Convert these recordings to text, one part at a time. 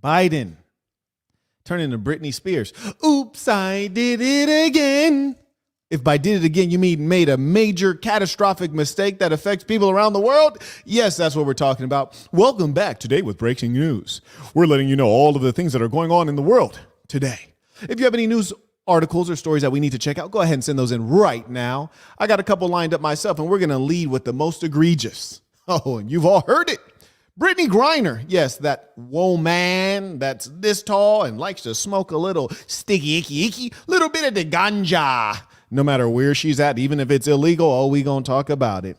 Biden turning into Brittney Spears. Oops, I did it again. If by did it again, you mean made a major catastrophic mistake that affects people around the world? Yes, that's what we're talking about. Welcome back today with breaking news. We're letting you know all of the things that are going on in the world today. If you have any news articles or stories that we need to check out, go ahead and send those in right now. I got a couple lined up myself, and we're going to lead with the most egregious. Oh, and you've all heard it. Brittney Griner, yes, that woman that's this tall and likes to smoke a little sticky, icky, little bit of the ganja. No matter where she's at, even if it's illegal, oh, we gonna talk about it.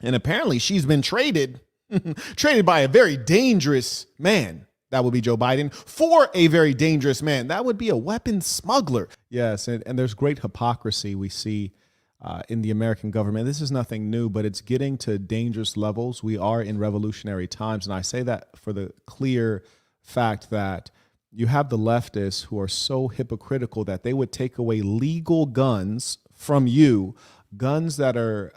And apparently she's been traded by a very dangerous man. That would be Joe Biden, for a very dangerous man. That would be a weapons smuggler. Yes, and there's great hypocrisy we see in the American government. This is nothing new, but it's getting to dangerous levels. We are in revolutionary times, and I say that for the clear fact that you have the leftists who are so hypocritical that they would take away legal guns from you, guns that are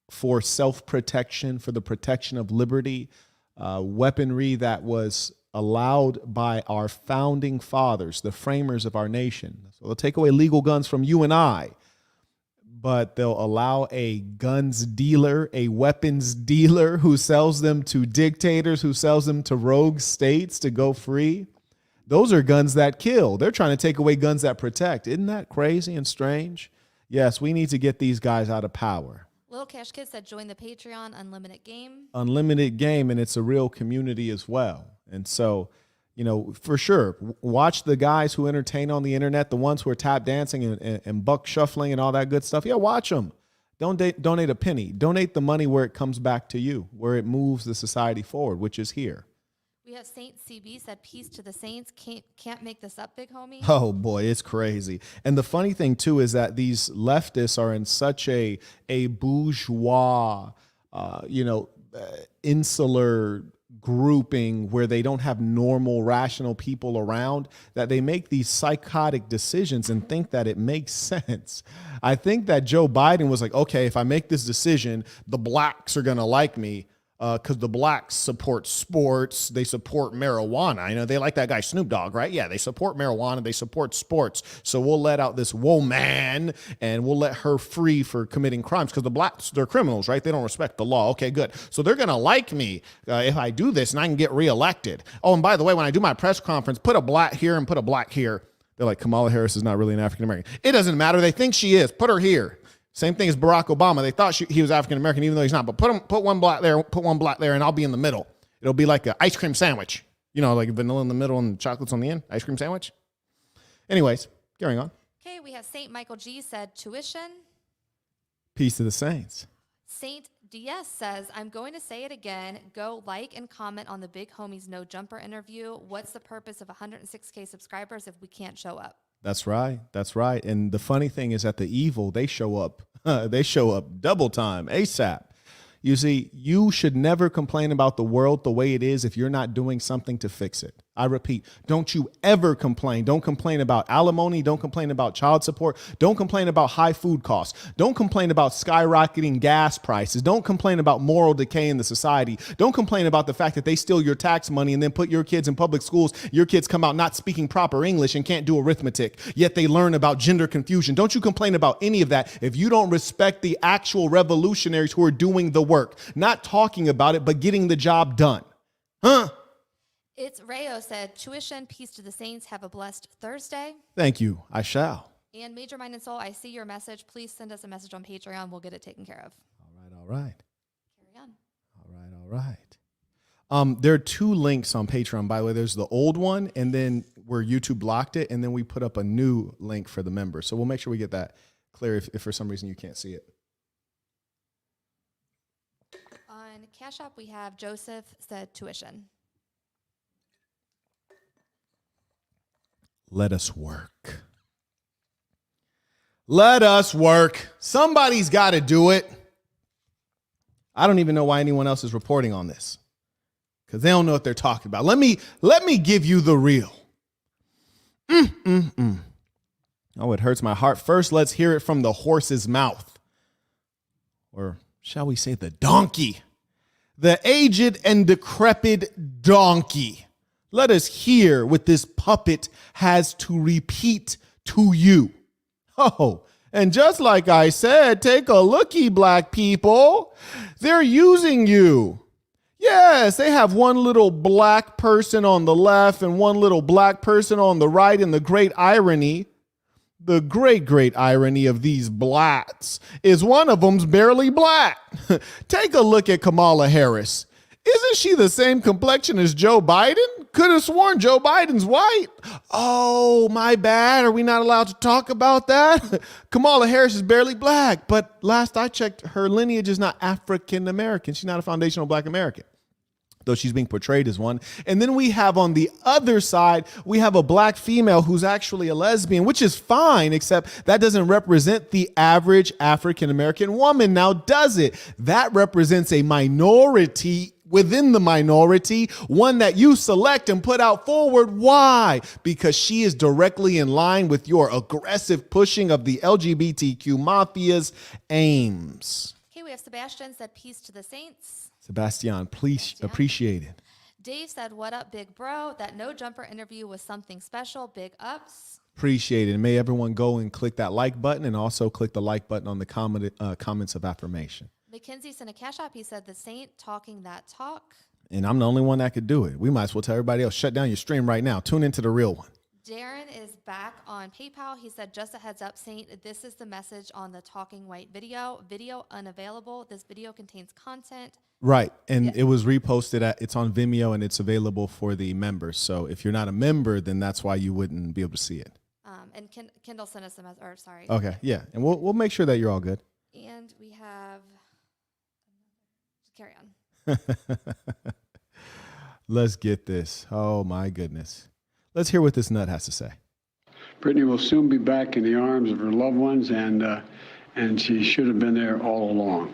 for self-protection, for the protection of liberty, weaponry that was allowed by our founding fathers, the framers of our nation. So they'll take away legal guns from you and I, but they'll allow a guns dealer, a weapons dealer who sells them to dictators, who sells them to rogue states to go free. Those are guns that kill. They're trying to take away guns that protect. Isn't that crazy and strange? Yes, we need to get these guys out of power. Little Cash Kid said, join the Patreon, unlimited game. Unlimited game, and it's a real community as well. And so, you know, for sure, watch the guys who entertain on the internet, the ones who are tap dancing and buck shuffling and all that good stuff. Yeah, watch them. Donate a penny. Donate the money where it comes back to you, where it moves the society forward, which is here. We have Saint CB said, peace to the saints. Can't make this up, big homie. Oh, boy, it's crazy. And the funny thing, too, is that these leftists are in such a bourgeois, insular grouping where they don't have normal, rational people around, that they make these psychotic decisions and think that it makes sense. I think that Joe Biden was like, okay, if I make this decision, the blacks are going to like me. Because the blacks support sports, they support marijuana. You know, they like that guy Snoop Dogg, right? Yeah, they support marijuana, they support sports. So we'll let out this woman and we'll let her free for committing crimes because the blacks, they're criminals, right? They don't respect the law. Okay, good. So they're going to like me if I do this and I can get reelected. Oh, and by the way, when I do my press conference, put a black here and put a black here. They're like, Kamala Harris is not really an African-American. It doesn't matter. They think she is. Put her here. Same thing as Barack Obama. They thought he was African-American, even though he's not. But put one black there, and I'll be in the middle. It'll be like an ice cream sandwich. You know, like vanilla in the middle and chocolates on the end. Ice cream sandwich. Anyways, carrying on. Okay, we have Saint Michael G said, tuition. Peace to the saints. Saint DS says, I'm going to say it again. Go like and comment on the Big Homie's No Jumper interview. What's the purpose of 106K subscribers if we can't show up? That's right. That's right. And the funny thing is that the evil, they show up. They show up double time, ASAP. You see, you should never complain about the world the way it is if you're not doing something to fix it. I repeat, don't you ever complain. Don't complain about alimony. Don't complain about child support. Don't complain about high food costs. Don't complain about skyrocketing gas prices. Don't complain about moral decay in the society. Don't complain about the fact that they steal your tax money and then put your kids in public schools. Your kids come out not speaking proper English and can't do arithmetic, yet they learn about gender confusion. Don't you complain about any of that if you don't respect the actual revolutionaries who are doing the work, not talking about it, but getting the job done. Huh? It's Rayo said, tuition, peace to the saints, have a blessed Thursday. Thank you. I shall. And Major Mind and Soul, I see your message. Please send us a message on Patreon. We'll get it taken care of. All right. Carry on. All right. There are two links on Patreon, by the way. There's the old one, and then where YouTube blocked it, and then we put up a new link for the members. So we'll make sure we get that clear if for some reason you can't see it. On Cash App, we have Joseph said tuition. Let us work. Let us work. Somebody's got to do it. I don't even know why anyone else is reporting on this because they don't know what they're talking about. Let me give you the real. Oh, it hurts my heart. First, let's hear it from the horse's mouth. Or shall we say the donkey? The aged and decrepit donkey. Let us hear what this puppet has to repeat to you. Oh, and just like I said, take a looky, black people. They're using you. Yes, they have one little black person on the left and one little black person on the right. And the great irony of these blacks is one of them's barely black. Take a look at Kamala Harris. Isn't she the same complexion as Joe Biden? Could have sworn Joe Biden's white. Oh, my bad. Are we not allowed to talk about that? Kamala Harris is barely black, but last I checked, her lineage is not African American. She's not a foundational black American, though she's being portrayed as one. And then we have on the other side, we have a black female who's actually a lesbian, which is fine, except that doesn't represent the average African American woman. Now, does it? That represents a minority within the minority, one that you select and put out forward. Why? Because she is directly in line with your aggressive pushing of the LGBTQ mafia's aims. Okay, we have Sebastian said, peace to the saints. Sebastian, please appreciate it. Dave said, what up, big bro? That no jumper interview was something special. Big ups. Appreciate it. And may everyone go and click that like button and also click the like button on the comments of affirmation. Mackenzie sent a cash app. He said, the saint talking that talk. And I'm the only one that could do it. We might as well tell everybody else, shut down your stream right now. Tune into the real one. Darren is back on PayPal. He said, just a heads up, Saint, this is the message on the Talking White video. Video unavailable. This video contains content. Right. And it was reposted it's on Vimeo and it's available for the members. So if you're not a member, then that's why you wouldn't be able to see it. And Kendall sent us a message, or sorry. Okay. Yeah. And we'll make sure that you're all good. And we have, carry on. Let's get this. Oh my goodness. Let's hear what this nut has to say. Brittney will soon be back in the arms of her loved ones, and she should have been there all along.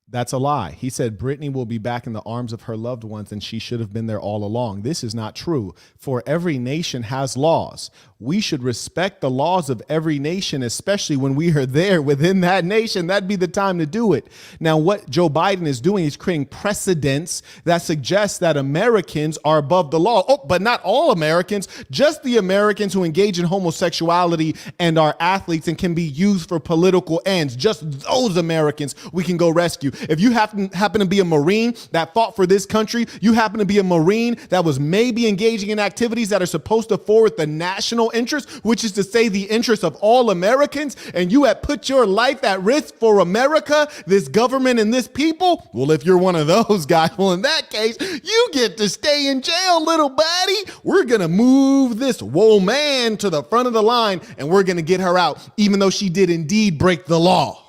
That's a lie. He said Brittney will be back in the arms of her loved ones and she should have been there all along. This is not true. For every nation has laws. We should respect the laws of every nation, especially when we are there within that nation. That'd be the time to do it. Now, what Joe Biden is doing is creating precedents that suggests that Americans are above the law. Oh, but not all Americans, just the Americans who engage in homosexuality and are athletes and can be used for political ends. Just those Americans we can go rescue. If you happen to be a Marine that fought for this country, you happen to be a Marine that was maybe engaging in activities that are supposed to forward the national interest, which is to say the interest of all Americans, and you have put your life at risk for America, this government, and this people, well, if you're one of those guys, well, in that case, you get to stay in jail, little buddy. We're going to move this woman to the front of the line, and we're going to get her out, even though she did indeed break the law.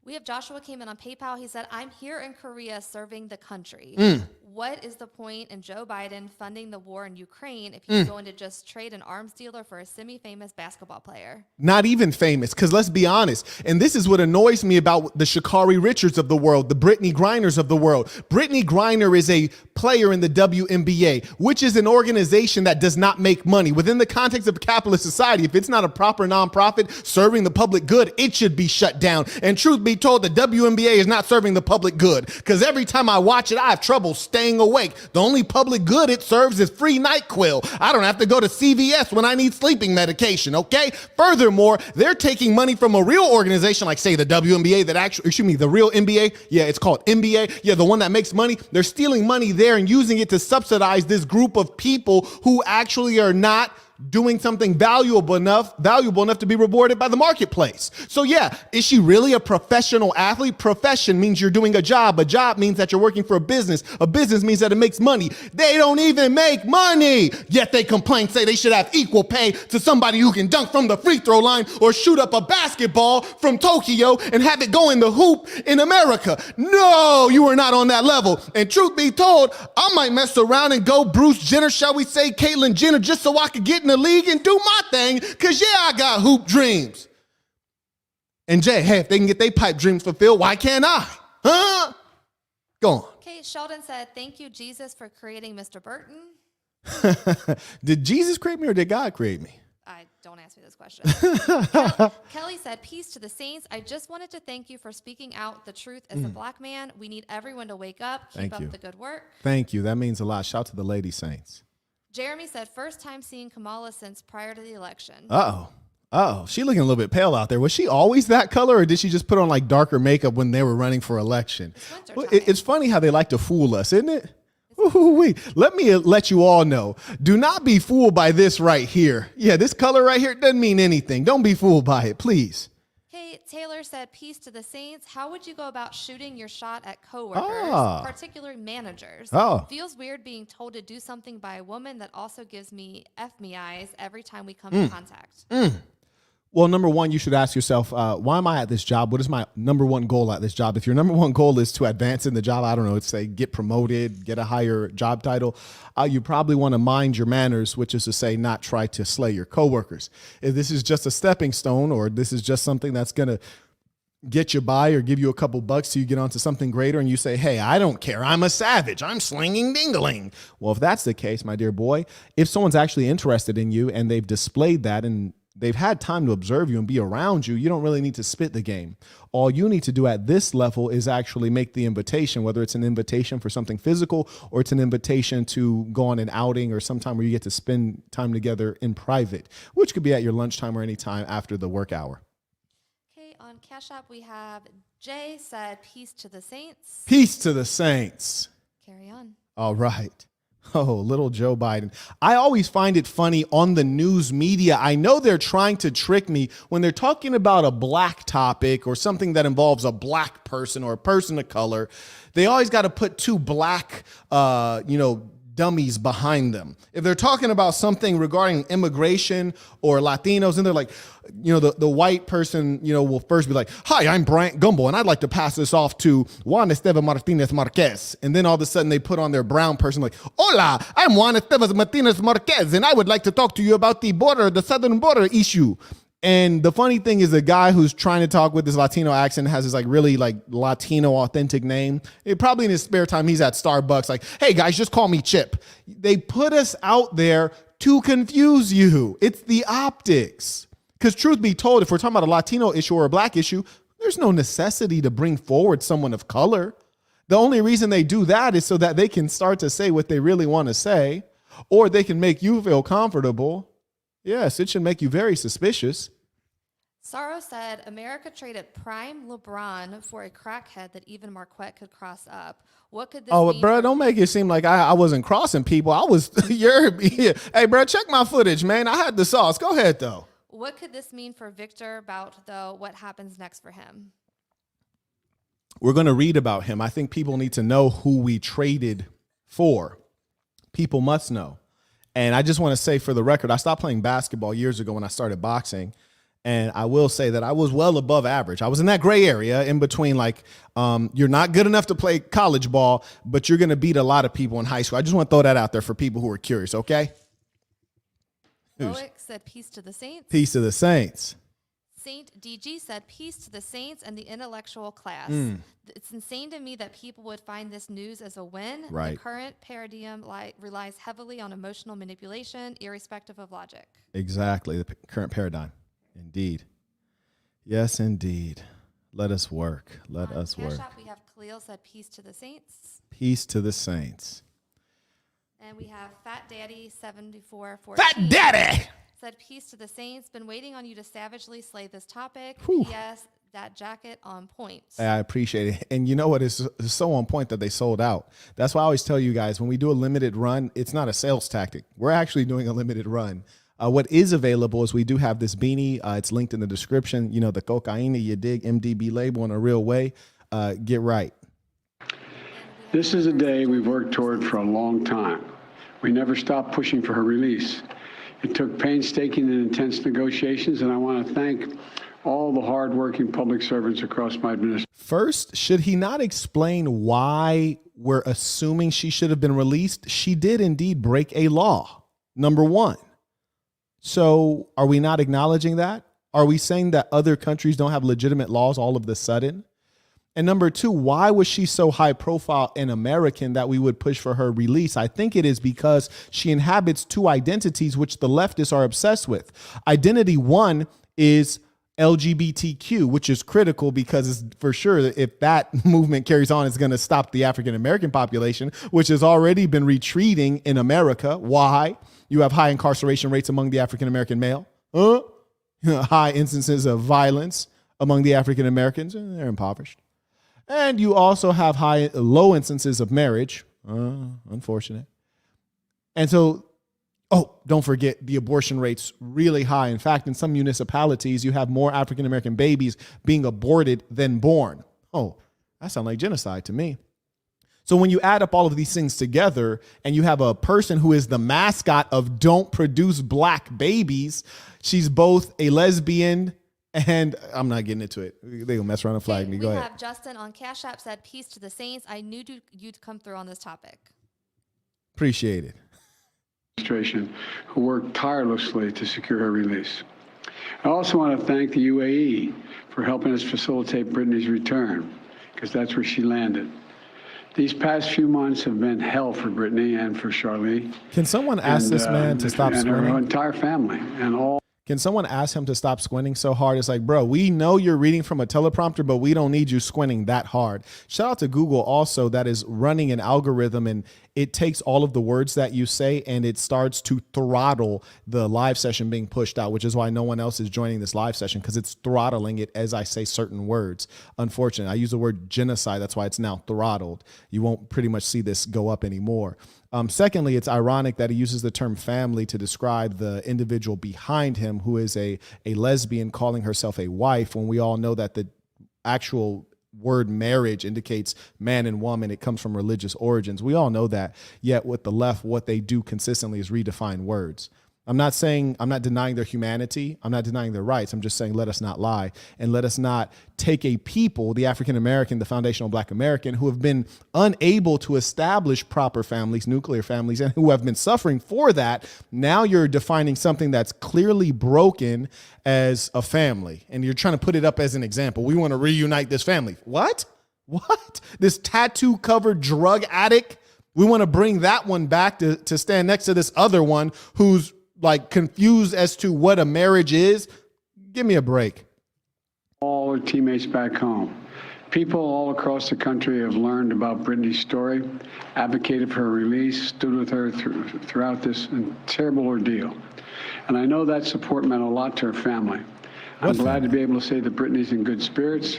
We have Joshua came in on PayPal. He said, I'm here in Korea serving the country. What is the point in Joe Biden funding the war in Ukraine if he's going to just trade an arms dealer for a semi-famous basketball player? Not even famous, because let's be honest, and this is what annoys me about the Sha'Carri Richards of the world, the Brittney Griners of the world. Brittney Griner is a player in the WNBA, which is an organization that does not make money. Within the context of a capitalist society, if it's not a proper nonprofit serving the public good, it should be shut down. And truth be told, the WNBA is not serving the public good, because every time I watch it, I have trouble staying awake. The only public good it serves is free NyQuil. I don't have to go to CVS when I need sleeping medication, okay? Furthermore, they're taking money from a real organization like, say, the WNBA that actually, the real NBA. Yeah, it's called NBA. Yeah, the one that makes money. They're stealing money there and using it to subsidize this group of people who actually are not doing something valuable enough to be rewarded by the marketplace. So yeah, is she really a professional athlete? Profession means you're doing a job. A job means that you're working for a business. A business means that it makes money. They don't even make money, yet they complain, say they should have equal pay to somebody who can dunk from the free throw line or shoot up a basketball from Tokyo and have it go in the hoop in America. No, you are not on that level. And truth be told, I might mess around and go Bruce Jenner, shall we say Caitlyn Jenner, just so I could get in the league and do my thing, because yeah, I got hoop dreams. And Jay, hey, if they can get their pipe dreams fulfilled, why can't I? Huh? Go on. Okay, Sheldon said, thank you, Jesus, for creating Mr. Burton. Did Jesus create me or did God create me? Don't ask me this question. Kelly said, peace to the saints. I just wanted to thank you for speaking out the truth as a black man. We need everyone to wake up. Keep up the good work. Thank you. That means a lot. Shout out to the lady saints. Jeremy said, first time seeing Kamala since prior to the election. Oh, she looking a little bit pale out there. Was she always that color, or did she just put on like darker makeup when they were running for election? Well, it's funny how they like to fool us, isn't it? Ooh-wee. Let me let you all know. Do not be fooled by this right here. Yeah, this color right here doesn't mean anything. Don't be fooled by it, please. Okay, Taylor said, peace to the Saints. How would you go about shooting your shot at coworkers, particularly managers? Feels weird being told to do something by a woman that also gives me me eyes every time we come in contact. Well, number one, you should ask yourself, why am I at this job? What is my number one goal at this job? If your number one goal is to advance in the job, I don't know, let's say get promoted, get a higher job title, you probably want to mind your manners, which is to say not try to slay your coworkers. If this is just a stepping stone, or this is just something that's going to get you by or give you a couple bucks till you get onto something greater, and you say, hey, I don't care, I'm a savage, I'm slinging dingling. Well, if that's the case, my dear boy, if someone's actually interested in you and they've displayed that and they've had time to observe you and be around you, you don't really need to spit the game. All you need to do at this level is actually make the invitation, whether it's an invitation for something physical or it's an invitation to go on an outing or sometime where you get to spend time together in private, which could be at your lunchtime or any time after the work hour. Okay, on Cash App, we have Jay said, peace to the Saints. Peace to the Saints. Carry on. All right. Oh, little Joe Biden. I always find it funny on the news media. I know they're trying to trick me when they're talking about a black topic or something that involves a black person or a person of color. They always got to put two black, dummies behind them. If they're talking about something regarding immigration or Latinos, and they're like, the white person, will first be like, hi, I'm Bryant Gumbel, and I'd like to pass this off to Juan Esteban Martinez Marquez. And then all of a sudden they put on their brown person like, hola, I'm Juan Esteban Martinez Marquez, and I would like to talk to you about the southern border issue. And the funny thing is the guy who's trying to talk with this Latino accent has this really Latino authentic name. Probably in his spare time, he's at Starbucks like, hey guys, just call me Chip. They put us out there to confuse you. It's the optics. Because truth be told, if we're talking about a Latino issue or a black issue, there's no necessity to bring forward someone of color. The only reason they do that is so that they can start to say what they really want to say, or they can make you feel comfortable. Yes, it should make you very suspicious. Sorrow said, America traded prime LeBron for a crackhead that even Marquett could cross up. What could this mean? Bro, don't make it seem like I wasn't crossing people. I was, hey, bro, check my footage, man. I had the sauce. Go ahead, though. What could this mean for Victor about, though, what happens next for him? We're going to read about him. I think people need to know who we traded for. People must know. And I just want to say for the record, I stopped playing basketball years ago when I started boxing. And I will say that I was well above average. I was in that gray area in between, you're not good enough to play college ball, but you're going to beat a lot of people in high school. I just want to throw that out there for people who are curious, okay? Loic said, peace to the Saints. Peace to the Saints. Saint DG said, peace to the Saints and the intellectual class. It's insane to me that people would find this news as a win. Right. The current paradigm relies heavily on emotional manipulation, irrespective of logic. Exactly, the current paradigm. Indeed. Yes, indeed. Let us work. Let us work. Cash App, we have Khalil said, peace to the Saints. Peace to the Saints. And we have Fat Daddy 7414. Fat Daddy! Said, peace to the Saints. Been waiting on you to savagely slay this topic. Whew. P.S. That jacket on point. I appreciate it. And you know what? It's so on point that they sold out. That's why I always tell you guys, when we do a limited run, it's not a sales tactic. We're actually doing a limited run. What is available is we do have this beanie. It's linked in the description. The cocaine, you dig, MDB label in a real way. Get right. This is a day we've worked toward for a long time. We never stopped pushing for her release. It took painstaking and intense negotiations, and I want to thank all the hardworking public servants across my administration. First, should he not explain why we're assuming she should have been released? She did indeed break a law, number one. So are we not acknowledging that? Are we saying that other countries don't have legitimate laws all of the sudden? And number two, why was she so high profile and American that we would push for her release? I think it is because she inhabits two identities which the leftists are obsessed with. Identity one is LGBTQ, which is critical because it's for sure that if that movement carries on, it's going to stop the African-American population, which has already been retreating in America. Why? You have high incarceration rates among the African-American male, high instances of violence among the African-Americans, and they're impoverished. And you also have low instances of marriage, unfortunate. And so, don't forget the abortion rate's really high. In fact, in some municipalities, you have more African-American babies being aborted than born. Oh, that sounds like genocide to me. So when you add up all of these things together and you have a person who is the mascot of Don't Produce Black Babies, she's both a lesbian and I'm not getting into it. They gonna mess around and flag me. Go ahead. We have Justin on Cash App said, peace to the saints. I knew you'd come through on this topic. Appreciate it. Administration who worked tirelessly to secure her release. I also want to thank the UAE for helping us facilitate Brittney's return, because that's where she landed. These past few months have been hell for Brittney and for Charlie. Can someone ask this man to stop squinting? And her squinting? entire family and all. Can someone ask him to stop squinting so hard? It's like, bro, we know you're reading from a teleprompter, but we don't need you squinting that hard. Shout out to Google also that is running an algorithm, and it takes all of the words that you say and it starts to throttle the live session being pushed out, which is why no one else is joining this live session, because it's throttling it as I say certain words. Unfortunately, I use the word genocide. That's why it's now throttled. You won't pretty much see this go up anymore. Secondly, it's ironic that he uses the term family to describe the individual behind him who is a lesbian calling herself a wife, when we all know that the actual word marriage indicates man and woman. It comes from religious origins. We all know that. Yet with the left, what they do consistently is redefine words. I'm not denying their humanity. I'm not denying their rights. I'm just saying, let us not lie, and let us not take a people, the African-American, the foundational Black American, who have been unable to establish proper families, nuclear families, and who have been suffering for that. Now you're defining something that's clearly broken as a family, and you're trying to put it up as an example. We want to reunite this family. What? This tattoo-covered drug addict? We want to bring that one back to stand next to this other one who's like confused as to what a marriage is? Give me a break. All her teammates back home. People all across the country have learned about Brittney's story, advocated for her release, stood with her throughout this terrible ordeal. And I know that support meant a lot to her family. I'm glad to be able to say that Brittney's in good spirits.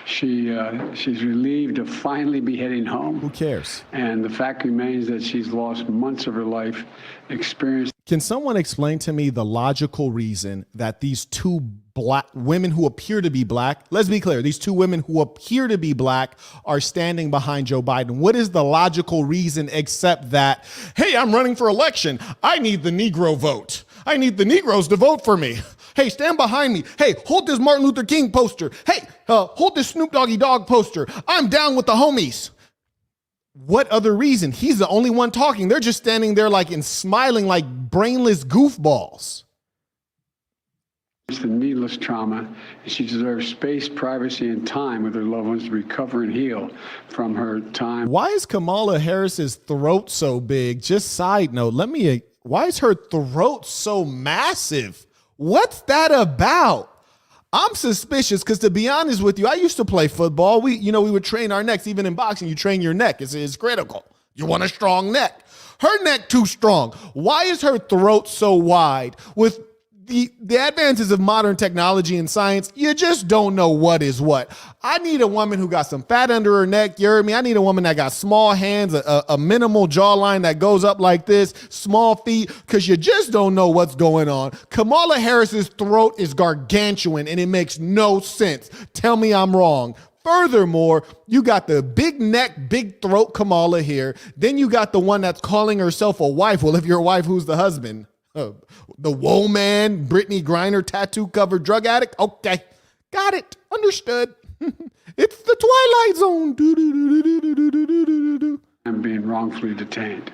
She's relieved to finally be heading home. Who cares? And the fact remains that she's lost months of her life experience. Can someone explain to me the logical reason that these two Black women who appear to be Black, let's be clear, these two women who appear to be Black are standing behind Joe Biden? What is the logical reason except that, hey, I'm running for election. I need the Negro vote. I need the Negroes to vote for me. Hey, stand behind me. Hey, hold this Martin Luther King poster. Hey, hold this Snoop Doggy Dogg poster. I'm down with the homies. What other reason? He's the only one talking. They're just standing there like and smiling like brainless goofballs. It's the needless trauma, and she deserves space, privacy, and time with her loved ones to recover and heal from her time. Why is Kamala Harris's throat so big? Just side note, why is her throat so massive? What's that about? I'm suspicious because, to be honest with you, I used to play football. We would train our necks. Even in boxing, you train your neck. It's critical. You want a strong neck. Her neck too strong. Why is her throat so wide? With the advances of modern technology and science, you just don't know what is what. I need a woman who got some fat under her neck. You heard me? I need a woman that got small hands, a minimal jawline that goes up like this, small feet, because you just don't know what's going on. Kamala Harris's throat is gargantuan, and it makes no sense. Tell me I'm wrong. Furthermore, you got the big neck, big throat Kamala here. Then you got the one that's calling herself a wife. Well, if you're a wife, who's the husband? The woe man, Brittney Griner, tattoo-covered drug addict? Okay, got it, understood. It's the Twilight Zone. I'm being wrongfully detained.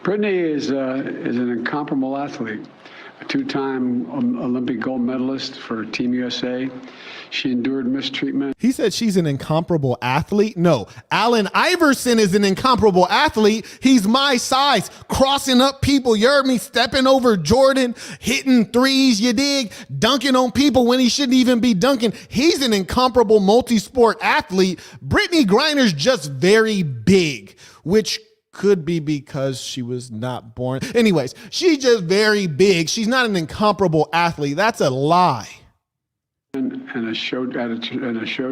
Brittney is an incomparable athlete, a two-time Olympic gold medalist for Team USA. She endured mistreatment. He said she's an incomparable athlete. No, Allen Iverson is an incomparable athlete. He's my size, crossing up people. You heard me, stepping over Jordan, hitting threes, you dig? Dunking on people when he shouldn't even be dunking. He's an incomparable multi-sport athlete. Brittney Griner's just very big, which could be because she was not born. Anyways, she's just very big. She's not an incomparable athlete. That's a lie. And a show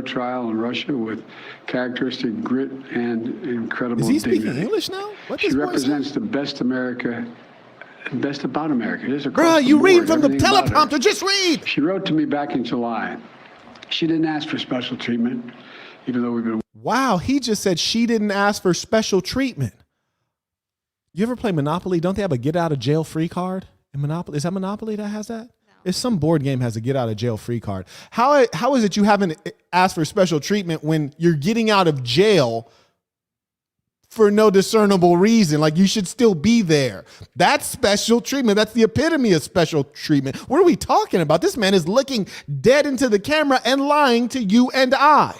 trial in Russia with characteristic grit and incredible dignity. Is he dignity. speaking English now? What she represents the best America, best about America. Bruh, you read from the teleprompter. Just read. She wrote to me back in July. She didn't ask for special treatment, even though we've been. Wow, he just said she didn't ask for special treatment. You ever play Monopoly? Don't they have a get out of jail free card in Monopoly? Is that Monopoly that has that? It's some board game has a get out of jail free card. How is it you haven't asked for special treatment when you're getting out of jail for no discernible reason? Like, you should still be there. That's special treatment. That's the epitome of special treatment. What are we talking about? This man is looking dead into the camera and lying to you and I.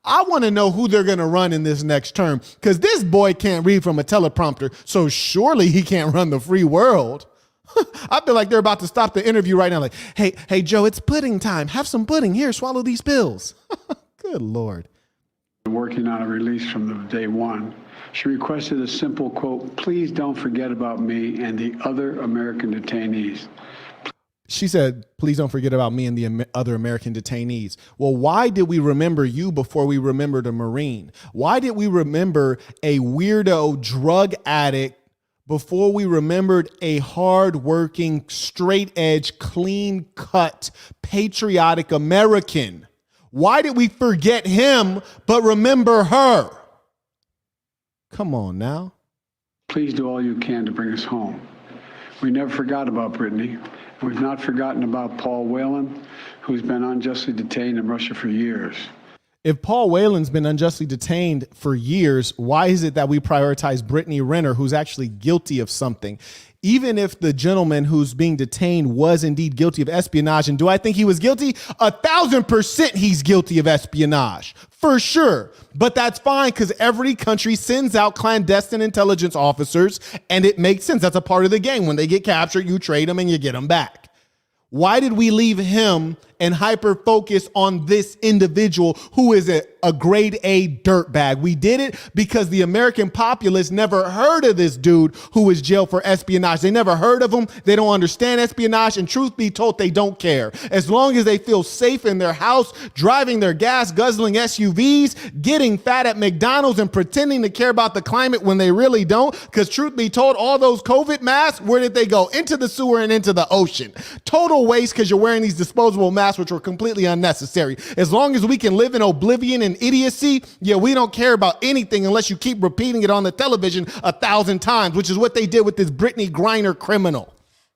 I want to know who they're going to run in this next term, because this boy can't read from a teleprompter, so surely he can't run the free world. I feel like they're about to stop the interview right now. Like, hey, Joe, it's pudding time. Have some pudding. Here, swallow these pills. Good Lord. Working on a release from the day one. She requested a simple quote, "Please don't forget about me and the other American detainees." She said, please don't forget about me and the other American detainees. Well, why did we remember you before we remembered a Marine? Why did we remember a weirdo drug addict before we remembered a hardworking, straight-edge, clean-cut, patriotic American? Why did we forget him but remember her? Come on now. Please do all you can to bring us home. We never forgot about Brittney. We've not forgotten about Paul Whelan, who's been unjustly detained in Russia for years. If Paul Whelan's been unjustly detained for years, why is it that we prioritize Brittney Renner, who's actually guilty of something? Even if the gentleman who's being detained was indeed guilty of espionage, and do I think he was guilty? 1,000% he's guilty of espionage, for sure. But that's fine, because every country sends out clandestine intelligence officers, and it makes sense. That's a part of the game. When they get captured, you trade them and you get them back. Why did we leave him and hyper focus on this individual who is a grade A dirtbag? We did it because the American populace never heard of this dude who was jailed for espionage. They never heard of him. They don't understand espionage. And truth be told, they don't care. As long as they feel safe in their house, driving their gas guzzling SUVs, getting fat at McDonald's, and pretending to care about the climate when they really don't. Because truth be told, all those COVID masks, where did they go? Into the sewer and into the ocean. Total waste, because you're wearing these disposable masks, which were completely unnecessary. As long as we can live in oblivion and idiocy, yeah, we don't care about anything unless you keep repeating it on the television 1,000 times, which is what they did with this Brittney Griner criminal.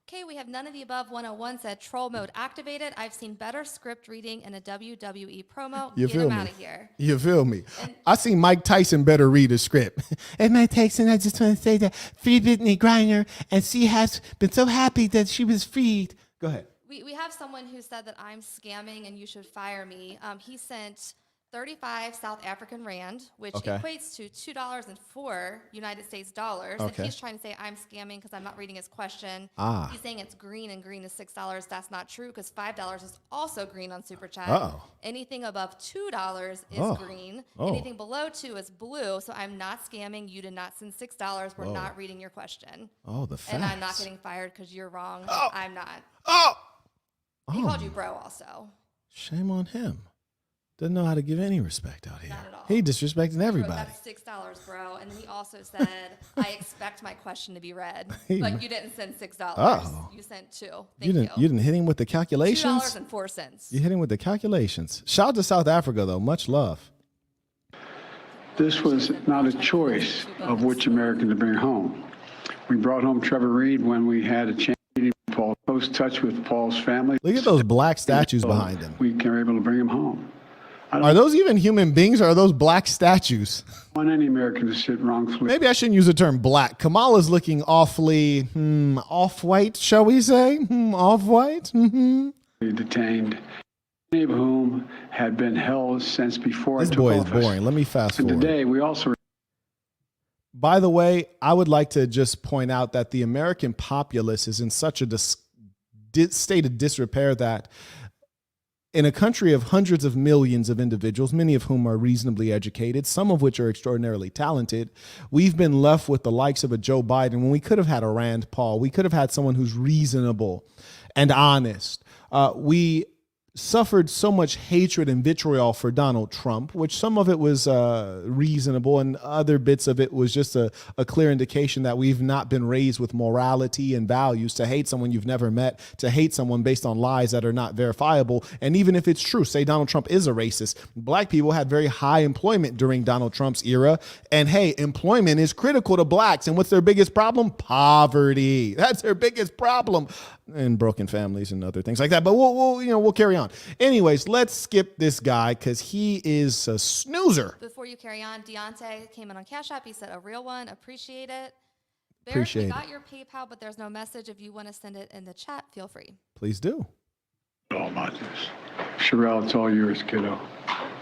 Okay, we have none of the above. 101 said troll mode activated. I've seen better script reading in a WWE promo. You Get feel him me? out of here. You feel me? I seen Mike Tyson better read a script. And Mike Tyson, I just want to say that free Brittney Griner, and she has been so happy that she was freed. Go ahead. We have someone who said that I'm scamming and you should fire me. He sent 35 South African rand, which equates to $2.04 United States dollars. And he's trying to say I'm scamming because I'm not reading his question. He's saying it's green and green is $6. That's not true, because $5 is also green on Super Chat. Anything above $2 is green. Anything below 2 is blue. So I'm not scamming. You did not send $6. We're not reading your question. The facts. And I'm not getting fired because you're wrong. I'm not. He called you bro also. Shame on him. Doesn't know how to give any respect out here. Not at all. He disrespecting everybody. That's $6, bro. And then he also said, I expect my question to be read. Like, you didn't send $6. You sent 2. Thank you. You didn't hit him with the calculations? $2.04. You hit him with the calculations. Shout out to South Africa, though. Much love. This was not a choice of which American to bring home. We brought home Trevor Reed when we had a chance. Paul, close touch with Paul's family. Look at those black statues behind him. We were able to bring him home. Are those even human beings, or are those black statues? I want any American to sit wrongfully Maybe I shouldn't use the term black. Kamala's looking awfully off-white, shall we say? Off-white? detained, many of whom had been held since before This I took boy is office. boring. Let me fast And forward. today, we also By the way, I would like to just point out that the American populace is in such a state of disrepair that in a country of hundreds of millions of individuals, many of whom are reasonably educated, some of which are extraordinarily talented, we've been left with the likes of a Joe Biden when we could have had a Rand Paul. We could have had someone who's reasonable and honest. We suffered so much hatred and vitriol for Donald Trump, which some of it was reasonable and other bits of it was just a clear indication that we've not been raised with morality and values. To hate someone you've never met, to hate someone based on lies that are not verifiable. And even if it's true, say Donald Trump is a racist, black people had very high employment during Donald Trump's era. And hey, employment is critical to blacks. And what's their biggest problem? Poverty. That's their biggest problem. And broken families and other things like that. But we'll carry on. Anyways, let's skip this guy because he is a snoozer. Before you carry on, Deontay came in on Cash App. He said, a real one. Appreciate it. Barrett, Appreciate we it. got your PayPal, but there's no message. If you want to send it in the chat, feel free. Please do. all about this. Sherelle, it's all yours, kiddo.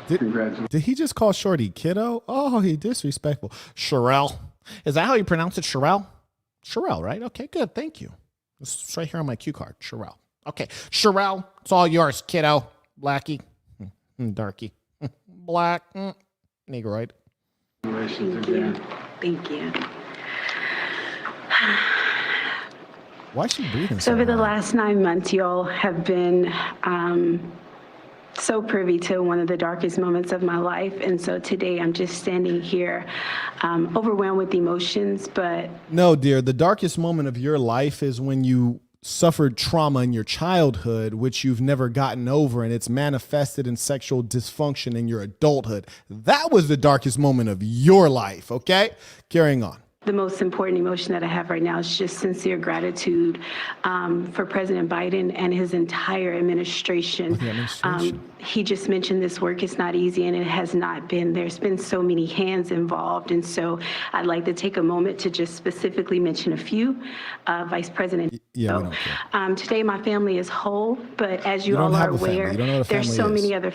Congratulations. Did he just call Shorty kiddo? Oh, he disrespectful. Sherelle. Is that how you pronounce it? Sherelle? Sherelle, right? Okay, good. Thank you. It's right here on my cue card. Sherelle. Okay. Sherelle, it's all yours, kiddo. Blackie. Darky. Black. Negroid. Congratulations again. Thank you. Why is she breathing So over the hard? last 9 months, you all have been so privy to one of the darkest moments of my life. And so today I'm just standing here overwhelmed with emotions, but No, dear. The darkest moment of your life is when you suffered trauma in your childhood, which you've never gotten over, and it's manifested in sexual dysfunction in your adulthood. That was the darkest moment of your life, okay? Carrying on. the most important emotion that I have right now is just sincere gratitude for President Biden and his entire administration. The administration. He just mentioned this work is not easy, and it has not been. There's been so many hands involved, and so I'd like to take a moment to just specifically mention a few. Vice President. Yeah, we don't care. Today, my family is whole, but as you You don't all are have a family. aware, You don't know what a there's so family is. many other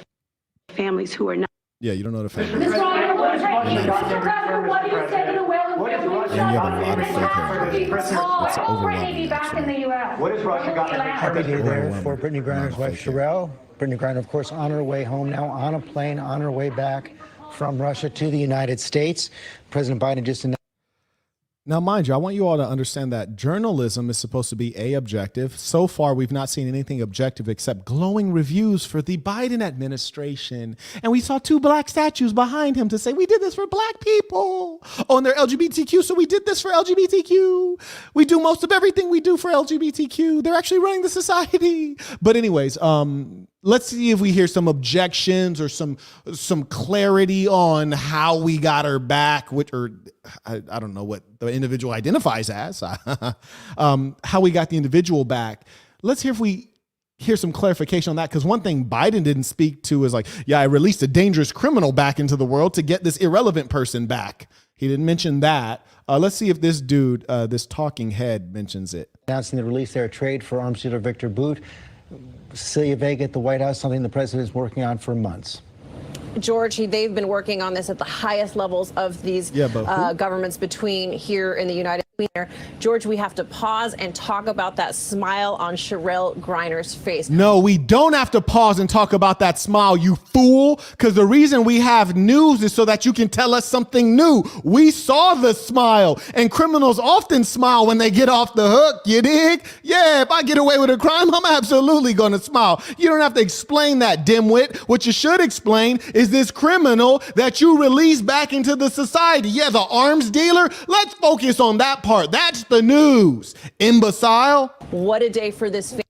families who are not. Yeah, you don't know the family. Mr. Griner, what is Russia? What are you taking away with And you have a lot of fake hair. It's Brittney overwhelming, be back in the actually. U.S. What has Russia got to do? Happy day there Overwhelming. for Brittney Griner's wife, Fake hair. Sherelle. Brittney Griner, of course, on her way home now, on a plane, on her way back from Russia to the United States. President Biden just announced. Now, mind you, I want you all to understand that journalism is supposed to be objective. So far, we've not seen anything objective except glowing reviews for the Biden administration. And we saw 2 black statues behind him to say, we did this for black people. Oh, and they're LGBTQ, so we did this for LGBTQ. We do most of everything we do for LGBTQ. They're actually running the society. But anyways, let's see if we hear some objections or some clarity on how we got her back, I don't know what the individual identifies as, how we got the individual back. Let's hear if we hear some clarification on that, because one thing Biden didn't speak to is like, yeah, I released a dangerous criminal back into the world to get this irrelevant person back. He didn't mention that. Let's see if this dude, this talking head, mentions it. Announcing the release there, trade for arms dealer Victor Boot. Cecilia Vega at the White House, something the president is working on for months. George, they've been working on this at the highest levels of these governments between here in the United States. George, we have to pause and talk about that smile on Sherelle Griner's face. No, we don't have to pause and talk about that smile, you fool, because the reason we have news is so that you can tell us something new. We saw the smile, and criminals often smile when they get off the hook, you dig? Yeah, if I get away with a crime, I'm absolutely going to smile. You don't have to explain that, dimwit. What you should explain is this criminal that you released back into the society. Yeah, the arms dealer. Let's focus on that part. That's the news, imbecile. What a day for this family.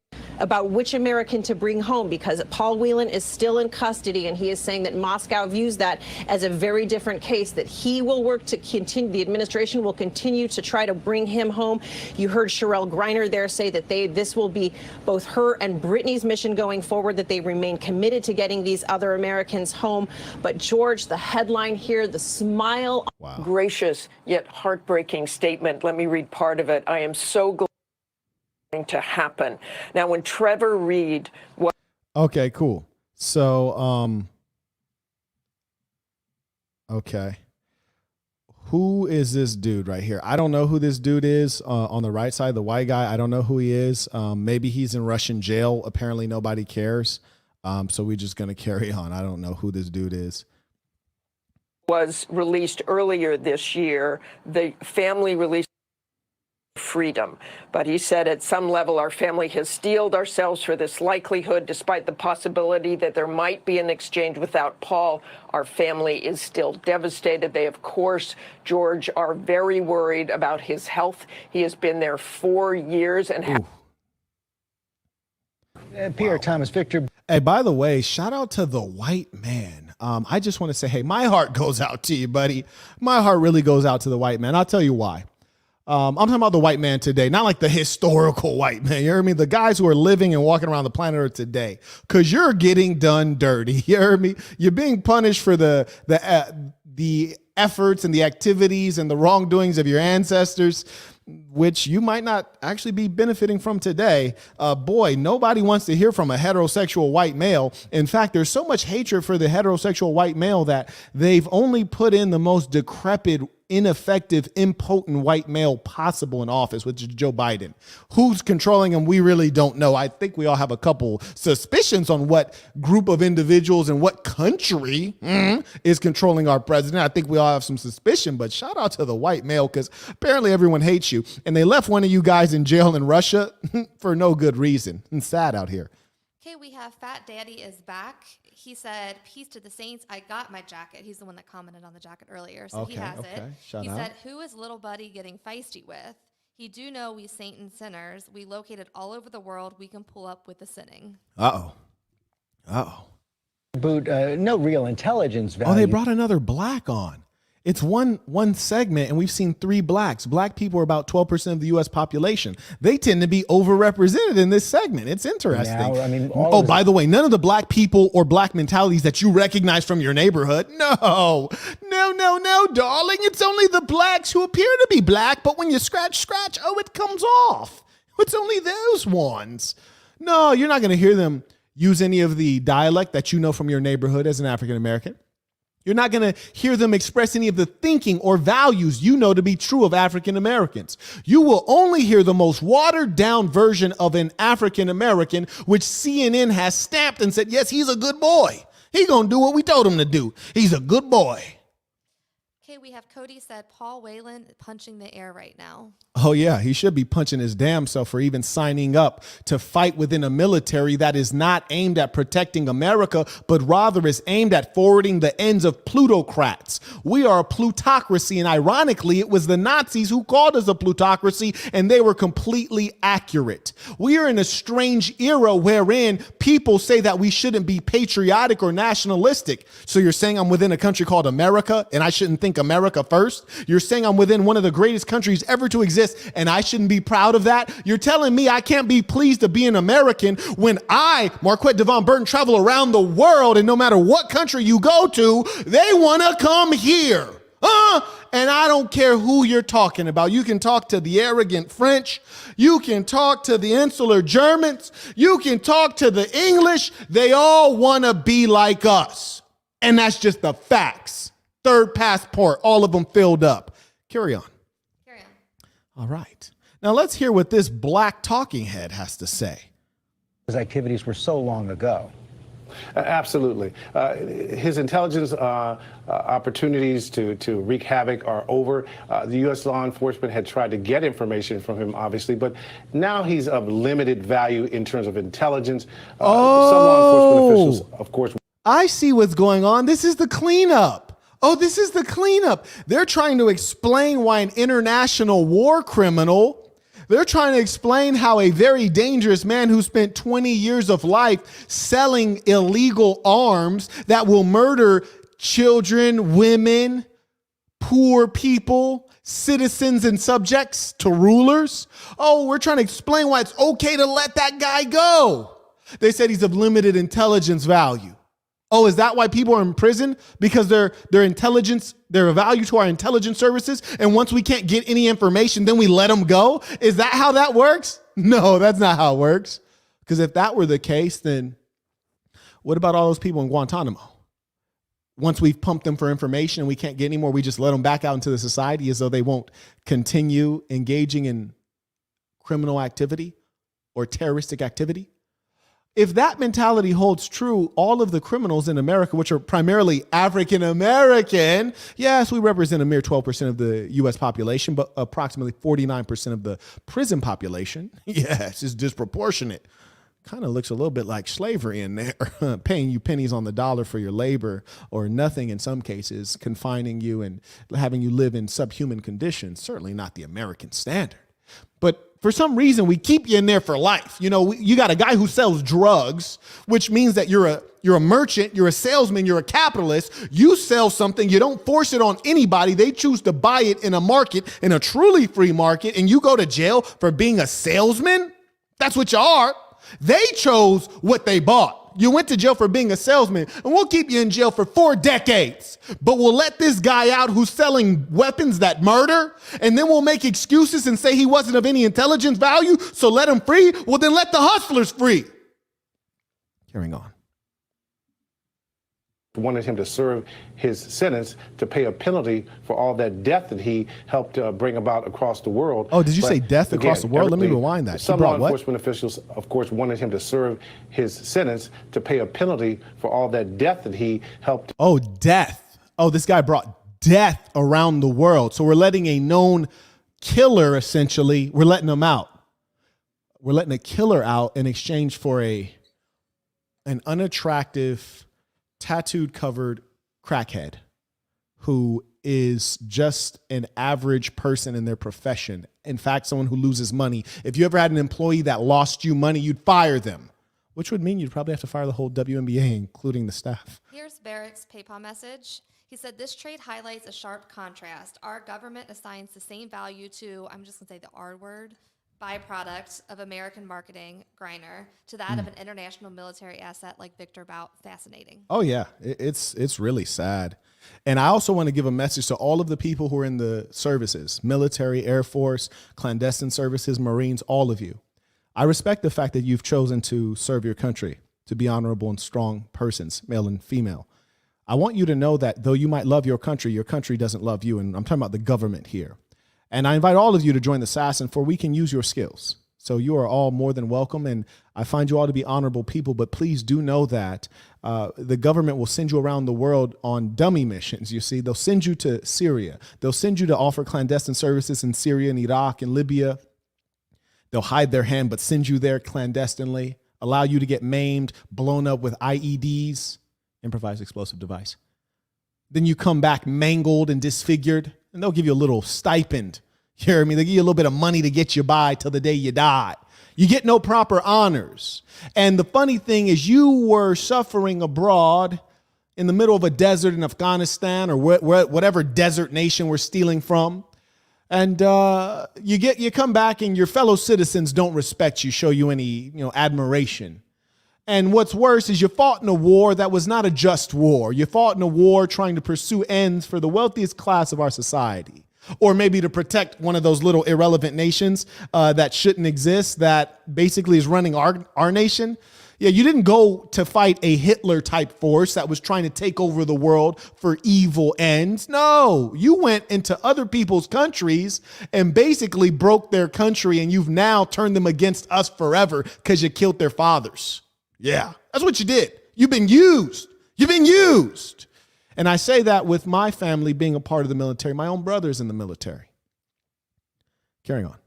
about which American to bring home, because Paul Whelan is still in custody, and he is saying that Moscow views that as a very different case, that he will work to continue, the administration will continue to try to bring him home. You heard Sherelle Griner there say that this will be both her and Brittney's mission going forward, that they remain committed to getting these other Americans home. But George, the headline here, the smile. Wow. Gracious yet heartbreaking statement. Let me read part of it. I am so glad it's going to happen. Now, when Trevor Reed was... Okay, cool. So, okay. Who is this dude right here? I don't know who this dude is on the right side, the white guy. I don't know who he is. Maybe he's in Russian jail. Apparently nobody cares. So we're just going to carry on. I don't know who this dude is. Was released earlier this year. The family released freedom. But he said at some level our family has steeled ourselves for this likelihood, despite the possibility that there might be an exchange without Paul. Our family is still devastated. They, of course, George, are very worried about his health. He has been there 4 years and Pierre Thomas, Victor. Hey, by the way, shout out to the white man. I just want to say, hey, my heart goes out to you, buddy. My heart really goes out to the white man. I'll tell you why. I'm talking about the white man today, not like the historical white man. You heard me? The guys who are living and walking around the planet Earth today, because you're getting done dirty. You heard me? You're being punished for the efforts and the activities and the wrongdoings of your ancestors, which you might not actually be benefiting from today. Boy, nobody wants to hear from a heterosexual white male. In fact, there's so much hatred for the heterosexual white male that they've only put in the most decrepit, ineffective, impotent white male possible in office, which is Joe Biden. Who's controlling him? We really don't know. I think we all have a couple suspicions on what group of individuals and what country is controlling our president. I think we all have some suspicion, but shout out to the white male, because apparently everyone hates you. And they left one of you guys in jail in Russia for no good reason. It's sad out here. Okay, we have Fat Daddy is back. He said, "Peace to the saints. I got my jacket." He's the one that commented on the jacket earlier, so he has it. Shout he out. said, "Who is little buddy getting feisty with? He do know we saint and sinners. We located all over the world. We can pull up with the sinning." Boot, no real intelligence value. Oh, they brought another black on. It's one segment, and we've seen 3 blacks. Black people are about 12% of the U.S. population. They tend to be overrepresented in this segment. It's interesting. Now, I mean, by the way, none of the black people or black mentalities that you recognize from your neighborhood. No, darling. It's only the blacks who appear to be black, but when you scratch, oh, it comes off. It's only those ones. No, you're not going to hear them use any of the dialect that you know from your neighborhood as an African American. You're not going to hear them express any of the thinking or values you know to be true of African Americans. You will only hear the most watered down version of an African American, which CNN has stamped and said, yes, he's a good boy. He's going to do what we told him to do. He's a good boy. Okay, we have Cody said, Paul Whelan punching the air right now. Oh, yeah, he should be punching his damn self for even signing up to fight within a military that is not aimed at protecting America, but rather is aimed at forwarding the ends of plutocrats. We are a plutocracy, and ironically, it was the Nazis who called us a plutocracy, and they were completely accurate. We are in a strange era wherein people say that we shouldn't be patriotic or nationalistic. So you're saying I'm within a country called America, and I shouldn't think America first? You're saying I'm within one of the greatest countries ever to exist, and I shouldn't be proud of that? You're telling me I can't be pleased to be an American when I, Marquett Devon Burton, travel around the world, and no matter what country you go to, they want to come here. And I don't care who you're talking about. You can talk to the arrogant French. You can talk to the insular Germans. You can talk to the English. They all want to be like us. And that's just the facts. Third passport, all of them filled up. Carry on. All right. Now let's hear what this black talking head has to say. Those activities were so long ago. Absolutely. His intelligence opportunities to wreak havoc are over. The U.S. law enforcement had tried to get information from him, obviously, but now he's of limited value in terms of intelligence. Some law enforcement officials, of course. I see what's going on. This is the cleanup. Oh, this is the cleanup. They're trying to explain why an international war criminal They're trying to explain how a very dangerous man who spent 20 years of life selling illegal arms that will murder children, women, poor people, citizens and subjects to rulers. Oh, we're trying to explain why it's okay to let that guy go. They said he's of limited intelligence value. Oh, is that why people are in prison? Because their intelligence, they're of value to our intelligence services. And once we can't get any information, then we let them go. Is that how that works? No, that's not how it works. Because if that were the case, then what about all those people in Guantanamo? Once we've pumped them for information and we can't get any more, we just let them back out into the society as though they won't continue engaging in criminal activity or terroristic activity. If that mentality holds true, all of the criminals in America, which are primarily African American, yes, we represent a mere 12% of the U.S. population, but approximately 49% of the prison population. Yes, it's disproportionate. Kind of looks a little bit like slavery in there, paying you pennies on the dollar for your labor or nothing in some cases, confining you and having you live in subhuman conditions. Certainly not the American standard. But for some reason, we keep you in there for life. You know, you got a guy who sells drugs, which means that you're a merchant, you're a salesman, you're a capitalist. You sell something, you don't force it on anybody. They choose to buy it in a market, in a truly free market, and you go to jail for being a salesman? That's what you are. They chose what they bought. You went to jail for being a salesman, and we'll keep you in jail for 4 decades. But we'll let this guy out who's selling weapons that murder, and then we'll make excuses and say he wasn't of any intelligence value, so let him free. Well, then let the hustlers free. Carrying on. Wanted him to serve his sentence to pay a penalty for all that death that he helped bring about across the world. Oh, did you say death across the world? Let me rewind that. Some law enforcement officials, of course, wanted him to serve his sentence to pay a penalty for all that death that he helped. Oh, death. Oh, this guy brought death around the world. So we're letting a known killer, essentially, we're letting him out. We're letting a killer out in exchange for an unattractive, tattooed covered crackhead who is just an average person in their profession. In fact, someone who loses money. If you ever had an employee that lost you money, you'd fire them, which would mean you'd probably have to fire the whole WNBA, including the staff. Here's Barrett's PayPal message. He said, this trade highlights a sharp contrast. Our government assigns the same value to, I'm just going to say the R word, byproduct of American marketing, Griner, to that of an international military asset like Victor Bout. Fascinating. Oh, yeah. It's really sad. And I also want to give a message to all of the people who are in the services, military, Air Force, clandestine services, Marines, all of you. I respect the fact that you've chosen to serve your country, to be honorable and strong persons, male and female. I want you to know that though you might love your country doesn't love you. And I'm talking about the government here. And I invite all of you to join the SASN, for we can use your skills. So you are all more than welcome, and I find you all to be honorable people, but please do know that the government will send you around the world on dummy missions. You see, they'll send you to Syria. They'll send you to offer clandestine services in Syria and Iraq and Libya. They'll hide their hand, but send you there clandestinely, allow you to get maimed, blown up with IEDs, improvised explosive device. Then you come back mangled and disfigured, and they'll give you a little stipend. You hear me? They give you a little bit of money to get you by till the day you die. You get no proper honors. And the funny thing is, you were suffering abroad in the middle of a desert in Afghanistan or whatever desert nation we're stealing from. And you come back and your fellow citizens don't respect you, show you any admiration. And what's worse is you fought in a war that was not a just war. You fought in a war trying to pursue ends for the wealthiest class of our society, or maybe to protect one of those little irrelevant nations that shouldn't exist, that basically is running our nation. Yeah, you didn't go to fight a Hitler-type force that was trying to take over the world for evil ends. No, you went into other people's countries and basically broke their country, and you've now turned them against us forever because you killed their fathers. Yeah, that's what you did. You've been used. You've been used. And I say that with my family being a part of the military. My own brother's in the military. Carrying on.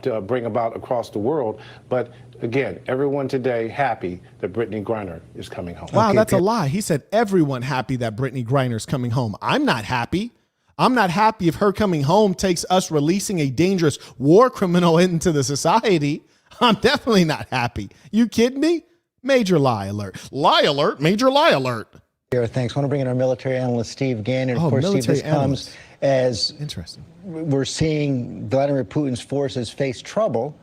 To bring about across the world. But again, everyone today happy that Brittney Griner is coming home. Wow, that's a lie. He said everyone happy that Brittney Griner is coming home. I'm not happy. I'm not happy if her coming home takes us releasing a dangerous war criminal into the society. I'm definitely not happy. You kidding me? Major lie alert. Lie alert. Major lie alert. Thanks. I want to bring in our military analyst, Steve Gannon. Of Oh, course, Steve, military this comes analyst. as Interesting. we're seeing Vladimir Putin's forces face trouble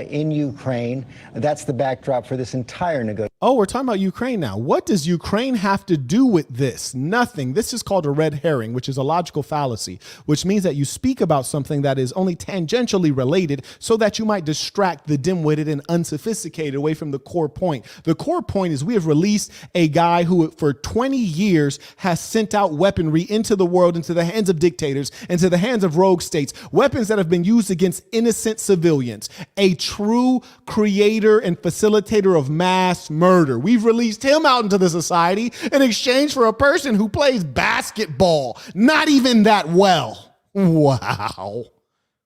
in Ukraine. That's the backdrop for this entire negotiation. Oh, we're talking about Ukraine now. What does Ukraine have to do with this? Nothing. This is called a red herring, which is a logical fallacy, which means that you speak about something that is only tangentially related so that you might distract the dim-witted and unsophisticated away from the core point. The core point is we have released a guy who for 20 years has sent out weaponry into the world, into the hands of dictators, into the hands of rogue states, weapons that have been used against innocent civilians. A true creator and facilitator of mass murder. We've released him out into the society in exchange for a person who plays basketball. Not even that well. Wow.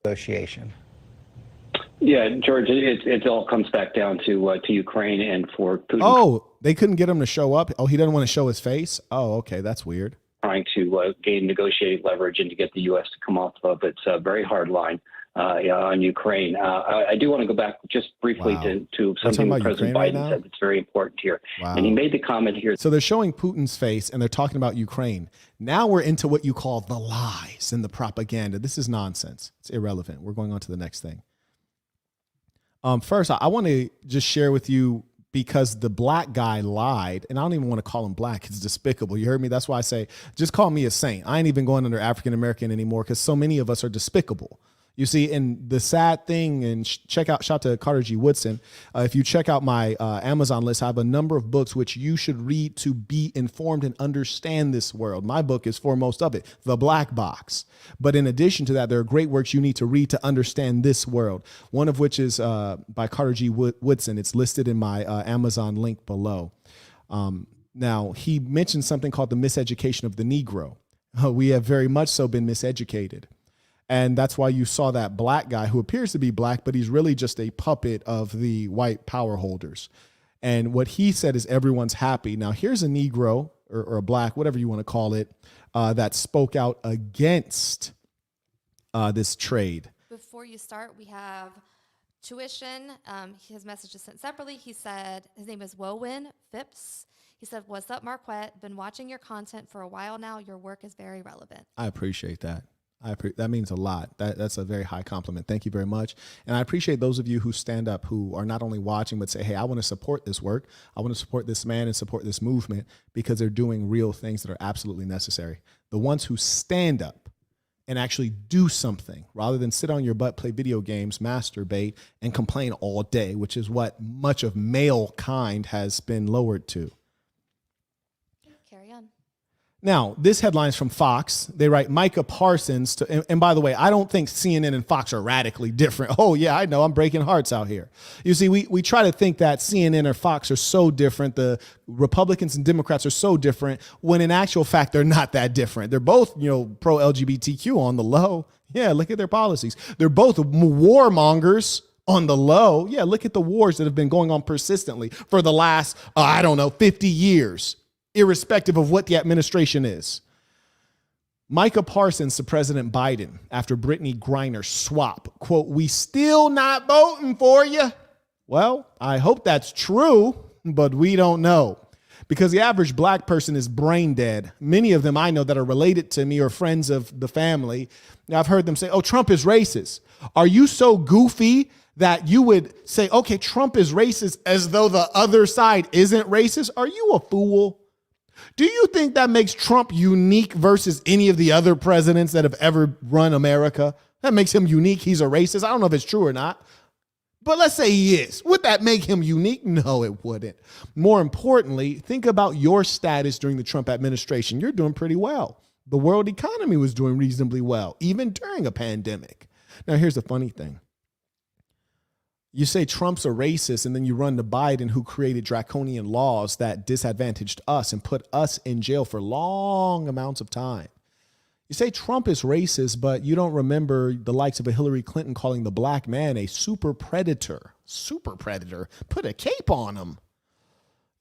Negotiation. Yeah, George, it all comes back down to Ukraine and for Putin. Oh, they couldn't get him to show up. Oh, he doesn't want to show his face. Oh, okay. That's weird. Trying to gain negotiating leverage and to get the U.S. to come off of its very hard line on Ukraine. I do want to go back just briefly to something that President Biden said that's very important here. Wow. And he made the comment here. So they're showing Putin's face and they're talking about Ukraine. Now we're into what you call the lies and the propaganda. This is nonsense. It's irrelevant. We're going on to the next thing. First, I want to just share with you, because the black guy lied, and I don't even want to call him black. It's despicable. You heard me? That's why I say, just call me a saint. I ain't even going under African-American anymore because so many of us are despicable. You see, and the sad thing, and shout out to Carter G. Woodson. If you check out my Amazon list, I have a number of books which you should read to be informed and understand this world. My book is foremost of it, The Black Box. But in addition to that, there are great works you need to read to understand this world. One of which is by Carter G. Woodson. It's listed in my Amazon link below. Now, he mentioned something called the miseducation of the Negro. We have very much so been miseducated. And that's why you saw that black guy who appears to be black, but he's really just a puppet of the white power holders. And what he said is everyone's happy. Now, here's a Negro or a black, whatever you want to call it, that spoke out against this trade. Before you start, we have tuition. His message is sent separately. He said, his name is Wowen Phipps. He said, "What's up, Marquett? Been watching your content for a while now. Your work is very relevant." I appreciate that. That means a lot. That's a very high compliment. Thank you very much. And I appreciate those of you who stand up, who are not only watching, but say, hey, I want to support this work. I want to support this man and support this movement because they're doing real things that are absolutely necessary. The ones who stand up and actually do something rather than sit on your butt, play video games, masturbate, and complain all day, which is what much of male kind has been lowered to. Carry on. Now, this headline's from Fox. They write Micah Parsons and by the way, I don't think CNN and Fox are radically different. Oh yeah, I know, I'm breaking hearts out here. You see, we try to think that CNN or Fox are so different, the Republicans and Democrats are so different, when in actual fact, they're not that different. They're both, pro LGBTQ on the low. Yeah, look at their policies. They're both warmongers on the low. Yeah, look at the wars that have been going on persistently for the last, 50 years. Irrespective of what the administration is. Micah Parsons to President Biden after Brittney Griner swap. Quote, "We still not voting for you." Well, I hope that's true, but we don't know. Because the average black person is brain dead. Many of them I know that are related to me or friends of the family. I've heard them say, oh, Trump is racist. Are you so goofy that you would say, okay, Trump is racist as though the other side isn't racist? Are you a fool? Do you think that makes Trump unique versus any of the other presidents that have ever run America? That makes him unique. He's a racist. I don't know if it's true or not, but let's say he is. Would that make him unique? No, it wouldn't. More importantly, think about your status during the Trump administration. You're doing pretty well. The world economy was doing reasonably well, even during a pandemic. Now, here's the funny thing. You say Trump's a racist, and then you run to Biden, who created draconian laws that disadvantaged us and put us in jail for long amounts of time. You say Trump is racist, but you don't remember the likes of a Hillary Clinton calling the black man a super predator. Super predator. Put a cape on him.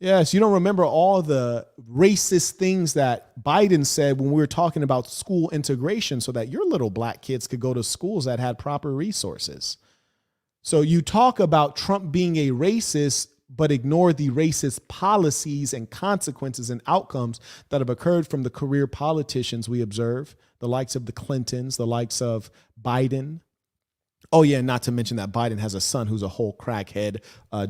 Yes, you don't remember all the racist things that Biden said when we were talking about school integration so that your little black kids could go to schools that had proper resources. So you talk about Trump being a racist, but ignore the racist policies and consequences and outcomes that have occurred from the career politicians we observe, the likes of the Clintons, the likes of Biden. Oh, yeah, not to mention that Biden has a son who's a whole crackhead,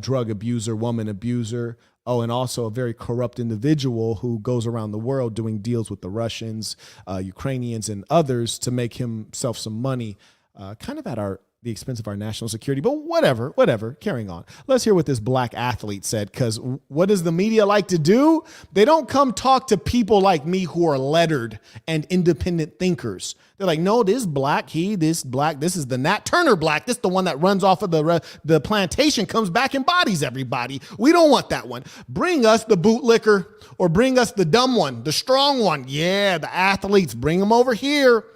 drug abuser, woman abuser. Oh, and also a very corrupt individual who goes around the world doing deals with the Russians, Ukrainians, and others to make himself some money, kind of at the expense of our national security. But whatever, carrying on. Let's hear what this black athlete said, because what does the media like to do? They don't come talk to people like me who are lettered and independent thinkers. They're like, no, this black, this is the Nat Turner black. This is the one that runs off of the plantation, comes back and bodies everybody. We don't want that one. Bring us the bootlicker, or bring us the dumb one, the strong one. Yeah, the athletes, bring them over here.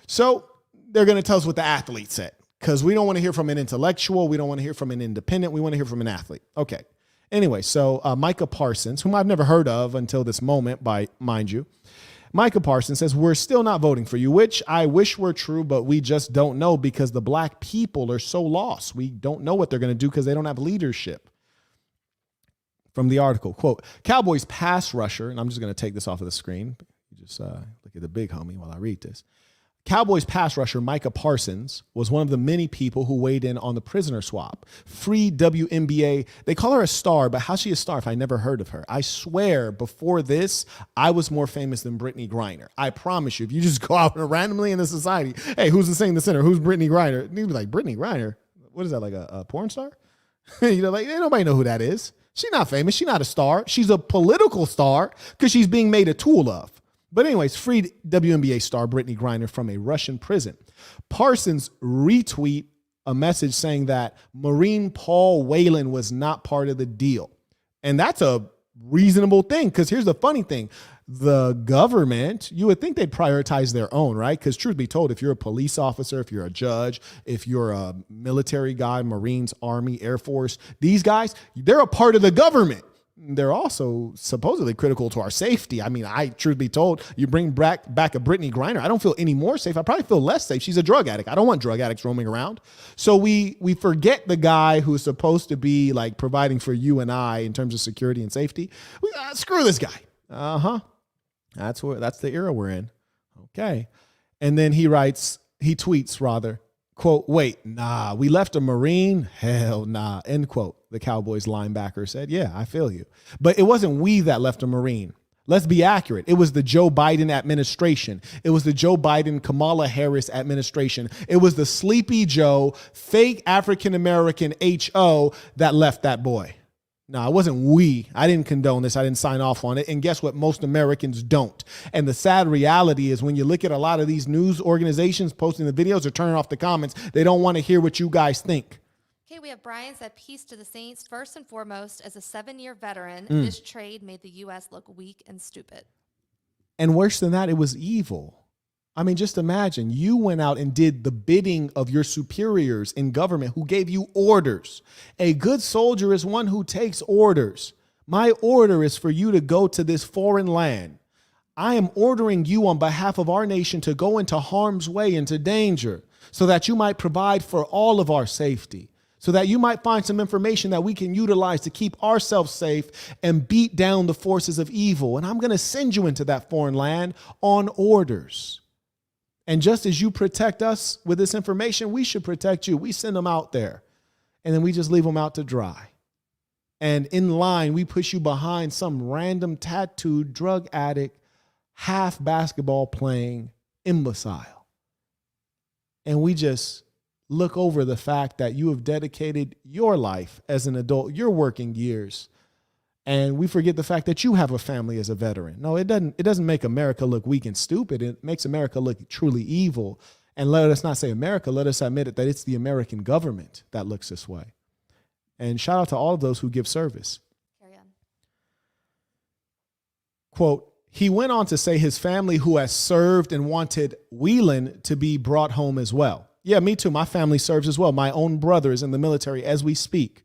So they're going to tell us what the athlete said, because we don't want to hear from an intellectual. We don't want to hear from an independent. We want to hear from an athlete. Okay. Anyway, so Micah Parsons, whom I've never heard of until this moment, mind you, Micah Parsons says, we're still not voting for you, which I wish were true, but we just don't know because the black people are so lost. We don't know what they're going to do because they don't have leadership. From the article, quote, Cowboys pass rusher, and I'm just going to take this off of the screen. You just look at the big homie while I read this. Cowboys pass rusher Micah Parsons was one of the many people who weighed in on the prisoner swap. Free WNBA. They call her a star, but how's she a star if I never heard of her? I swear before this, I was more famous than Brittney Griner. I promise you, if you just go out randomly in the society, hey, who's the sing the center? Who's Brittney Griner? You'd be like, Brittney Griner? What is that, like a porn star? Like, nobody know who that is. She's not famous. She's not a star. She's a political star because she's being made a tool of. But anyways, freed WNBA star Brittney Griner from a Russian prison. Parsons retweet a message saying that Marine Paul Whelan was not part of the deal. And that's a reasonable thing, because here's the funny thing. The government, you would think they'd prioritize their own, right? Because truth be told, if you're a police officer, if you're a judge, if you're a military guy, Marines, Army, Air Force, these guys, they're a part of the government. They're also supposedly critical to our safety. I mean, truth be told, you bring back a Brittney Griner, I don't feel any more safe. I probably feel less safe. She's a drug addict. I don't want drug addicts roaming around. So we forget the guy who's supposed to be like providing for you and I in terms of security and safety. Screw this guy. That's the era we're in. Okay. And then he tweets, quote, wait, nah, we left a Marine? Hell nah, end quote. The Cowboys linebacker said, yeah, I feel you. But it wasn't we that left a Marine. Let's be accurate. It was the Joe Biden administration. It was the Joe Biden, Kamala Harris administration. It was the Sleepy Joe, fake African-American HO that left that boy. No, it wasn't we. I didn't condone this. I didn't sign off on it. And guess what? Most Americans don't. And the sad reality is when you look at a lot of these news organizations posting the videos or turning off the comments, they don't want to hear what you guys think. Okay, we have Brian said, peace to the Saints. First and foremost, as a 7-year veteran, this trade made the U.S. look weak and stupid. And worse than that, it was evil. I mean, just imagine you went out and did the bidding of your superiors in government who gave you orders. A good soldier is one who takes orders. My order is for you to go to this foreign land. I am ordering you on behalf of our nation to go into harm's way, into danger, so that you might provide for all of our safety, so that you might find some information that we can utilize to keep ourselves safe and beat down the forces of evil. And I'm going to send you into that foreign land on orders. And just as you protect us with this information, we should protect you. We send them out there and then we just leave them out to dry. And in line, we push you behind some random tattooed drug addict, half basketball playing imbecile. And we just look over the fact that you have dedicated your life as an adult, your working years, and we forget the fact that you have a family as a veteran. No, it doesn't make America look weak and stupid. It makes America look truly evil. And let us not say America, let us admit it, that it's the American government that looks this way. And shout out to all of those who give service. Carry on. Quote, he went on to say his family who has served and wanted Whelan to be brought home as well. Yeah, me too. My family serves as well. My own brother is in the military as we speak.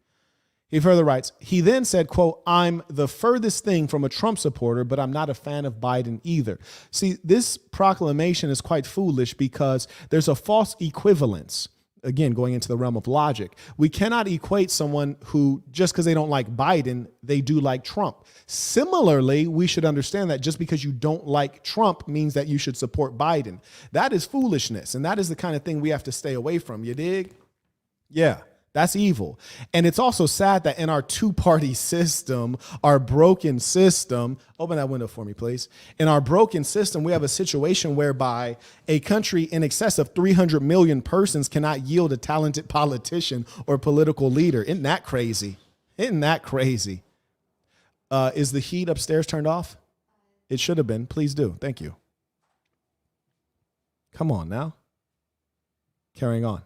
He further writes, he then said, quote, I'm the furthest thing from a Trump supporter, but I'm not a fan of Biden either. See, this proclamation is quite foolish because there's a false equivalence. Again, going into the realm of logic, we cannot equate someone who just because they don't like Biden, they do like Trump. Similarly, we should understand that just because you don't like Trump means that you should support Biden. That is foolishness. And that is the kind of thing we have to stay away from. You dig? Yeah. That's evil. And it's also sad that in our two-party system, our broken system, open that window for me, please. In our broken system, we have a situation whereby a country in excess of 300 million persons cannot yield a talented politician or political leader. Isn't that crazy? Isn't that crazy? Is the heat upstairs turned off? It should have been. Please do. Thank you. Come on now. Carrying on.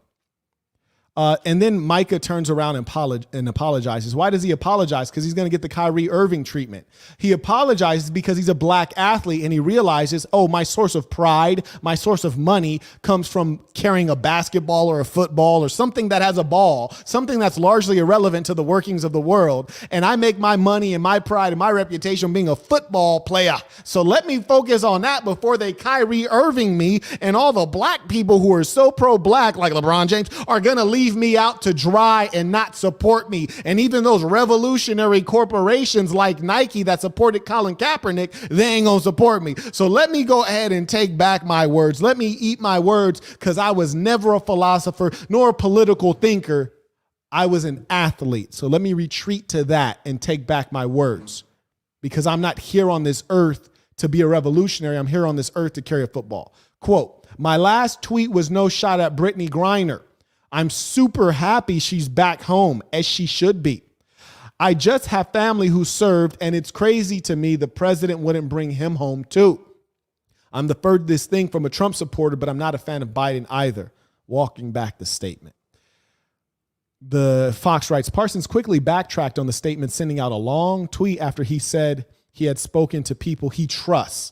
And then Micah turns around and apologizes. Why does he apologize? Because he's going to get the Kyrie Irving treatment. He apologizes because he's a black athlete and he realizes, oh, my source of pride, my source of money comes from carrying a basketball or a football or something that has a ball, something that's largely irrelevant to the workings of the world. And I make my money and my pride and my reputation being a football player. So let me focus on that before they Kyrie Irving me, and all the black people who are so pro-black, like LeBron James, are going to leave me out to dry and not support me. And even those revolutionary corporations like Nike that supported Colin Kaepernick, they ain't gonna support me. So let me go ahead and take back my words. Let me eat my words, because I was never a philosopher nor a political thinker. I was an athlete. So let me retreat to that and take back my words, because I'm not here on this earth to be a revolutionary. I'm here on this earth to carry a football. Quote, my last tweet was no shot at Brittney Griner. I'm super happy she's back home, as she should be. I just have family who served, and it's crazy to me the president wouldn't bring him home too. I'm the furthest thing from a Trump supporter, but I'm not a fan of Biden either. Walking back the statement. The Fox writes, Parsons quickly backtracked on the statement, sending out a long tweet after he said he had spoken to people he trusts.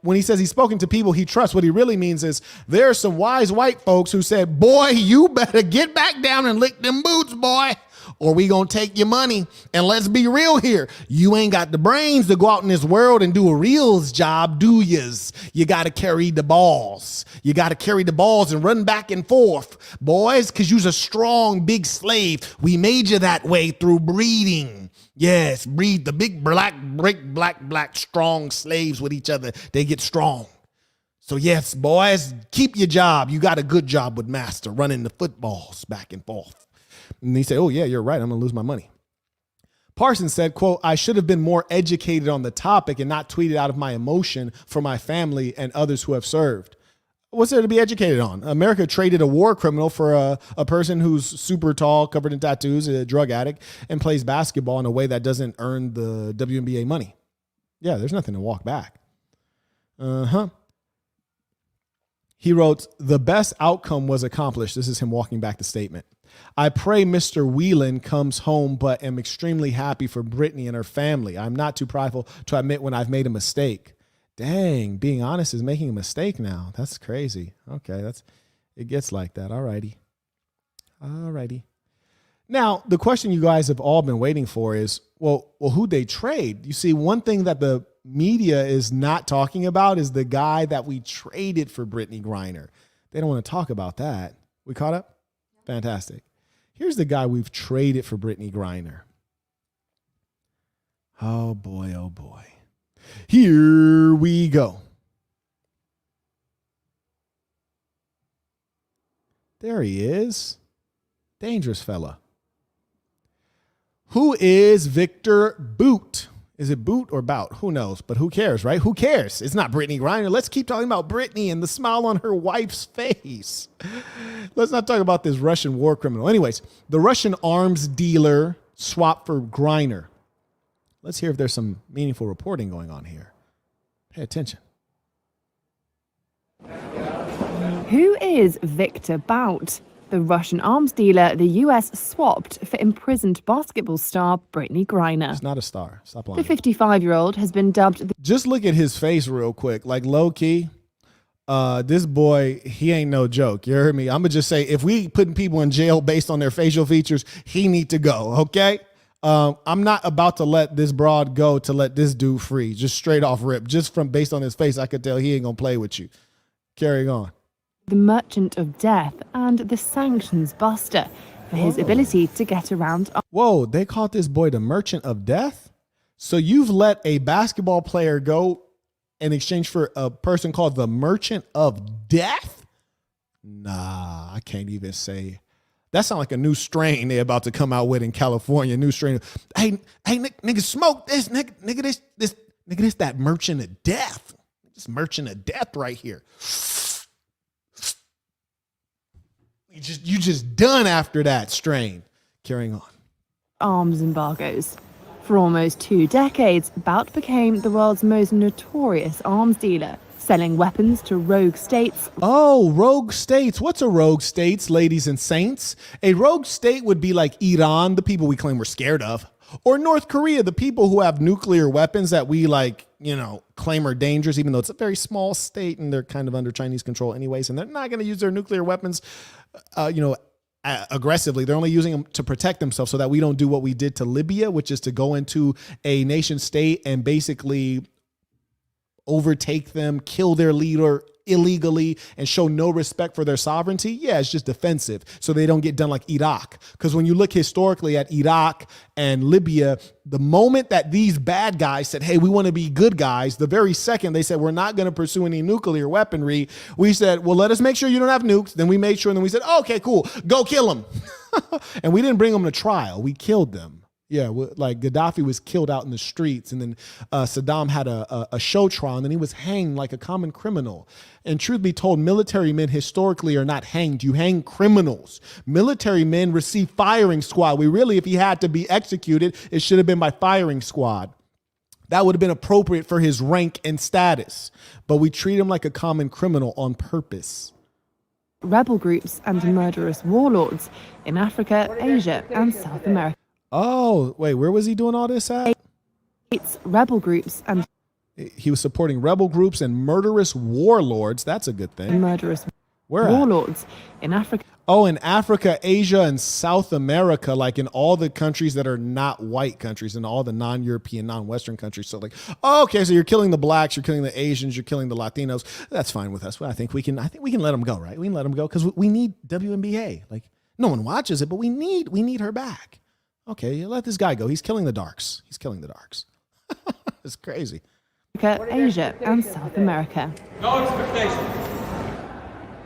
When he says he's spoken to people he trusts, what he really means is there are some wise white folks who said, boy, you better get back down and lick them boots, boy, or we gonna take your money. And let's be real here. You ain't got the brains to go out in this world and do a reals job, do yas? You got to carry the balls. You got to carry the balls and run back and forth, boys, because you's a strong, big slave. We made you that way through breeding. Yes, breed the big black, strong slaves with each other. They get strong. So yes, boys, keep your job. You got a good job with master running the footballs back and forth. And he said, oh yeah, you're right. I'm going to lose my money. Parsons said, quote, I should have been more educated on the topic and not tweeted out of my emotion for my family and others who have served. What's there to be educated on? America traded a war criminal for a person who's super tall, covered in tattoos, a drug addict, and plays basketball in a way that doesn't earn the WNBA money. Yeah, there's nothing to walk back. He wrote, the best outcome was accomplished. This is him walking back the statement. I pray Mr. Whelan comes home, but am extremely happy for Brittney and her family. I'm not too prideful to admit when I've made a mistake. Dang, being honest is making a mistake now. That's crazy. Okay, it gets like that. All righty. Now, the question you guys have all been waiting for is, well, who'd they trade? You see, one thing that the media is not talking about is the guy that we traded for Brittney Griner. They don't want to talk about that. We caught up? Fantastic. Here's the guy we've traded for Brittney Griner. Oh, boy, oh, boy. Here we go. There he is. Dangerous fella. Who is Victor Boot? Is it Boot or Bout? Who knows? But who cares, right? Who cares? It's not Brittney Griner. Let's keep talking about Brittney and the smile on her wife's face. Let's not talk about this Russian war criminal. Anyways, the Russian arms dealer swapped for Griner. Let's hear if there's some meaningful reporting going on here. Pay attention. Who is Victor Bout? The Russian arms dealer the U.S. swapped for imprisoned basketball star Brittney Griner. He's not a star. Stop lying. The 55-year-old has been dubbed... Just look at his face real quick. Like low-key, This boy, he ain't no joke. You heard me? I'm gonna just say, if we putting people in jail based on their facial features, he need to go. Okay. I'm not about to let this broad go to let this dude free. Just straight off rip. Just from based on his face, I could tell he ain't gonna play with you. Carrying on. The Merchant of Death and the Sanctions Buster for his ability to get around. Whoa, they called this boy the Merchant of Death? So you've let a basketball player go in exchange for a person called the Merchant of Death? Nah, I can't even say. That sounds like a new strain they're about to come out with in California. New strain. Hey, nigga, smoke this, nigga, this that Merchant of Death. This Merchant of Death right here. You just done after that strain. Carrying on. Arms embargoes. For almost 2 decades, Bout became the world's most notorious arms dealer, selling weapons to rogue states. Oh, rogue states. What's a rogue states, ladies and saints? A rogue state would be like Iran, the people we claim we're scared of, or North Korea, the people who have nuclear weapons that we claim are dangerous, even though it's a very small state and they're kind of under Chinese control anyways, and they're not going to use their nuclear weapons, aggressively. They're only using them to protect themselves so that we don't do what we did to Libya, which is to go into a nation state and basically overtake them, kill their leader illegally, and show no respect for their sovereignty. Yeah, it's just defensive so they don't get done like Iraq. Because when you look historically at Iraq and Libya, the moment that these bad guys said, hey, we want to be good guys, the very second they said, we're not going to pursue any nuclear weaponry, we said, well, let us make sure you don't have nukes. Then we made sure, and then we said, okay, cool, go kill them. And we didn't bring them to trial. We killed them. Yeah, like Gaddafi was killed out in the streets, and then Saddam had a show trial, and then he was hanged like a common criminal. And truth be told, military men historically are not hanged. You hang criminals. Military men receive firing squad. If he had to be executed, it should have been by firing squad. That would have been appropriate for his rank and status. But we treat him like a common criminal on purpose. Rebel groups and murderous warlords in Africa, Asia, and South America. Oh, wait, where was he doing all this at? It's rebel groups and... He was supporting rebel groups and murderous warlords. That's a good thing. Murderous Where warlords in Africa. Oh, in Africa, Asia, and South America, like in all the countries that are not white countries and all the non-European, non-Western countries. So okay, so you're killing the blacks, you're killing the Asians, you're killing the Latinos. That's fine with us. Well, I think we can let them go, right? We can let them go because we need WNBA. Like, no one watches it, but we need her back. Okay, let this guy go. He's killing the darks. It's crazy. Asia, and South America. No expectations.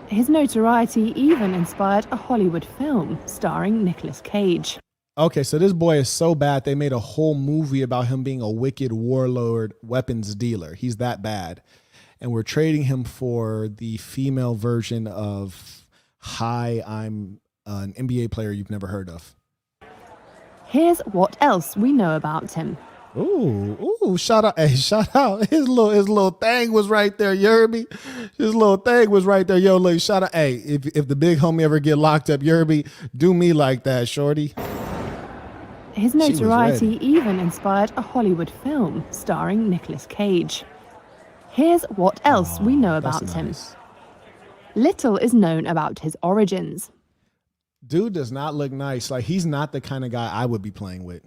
His notoriety even inspired a Hollywood film starring Nicolas Cage. Okay, so this boy is so bad, they made a whole movie about him being a wicked warlord weapons dealer. He's that bad. And we're trading him for the female version of, hi, I'm an NBA player you've never heard of. Here's what else we know about him. Ooh, shout out. Hey, shout out. His little thing was right there. You heard me? His little thing was right there. Yo, look, shout out. Hey, if the big homie ever get locked up, you heard me? Do me like that, shorty. His notoriety even inspired a Hollywood film starring Nicolas Cage. Here's what else we know about him. Little is known about his origins. Dude does not look nice. Like, he's not the kind of guy I would be playing with.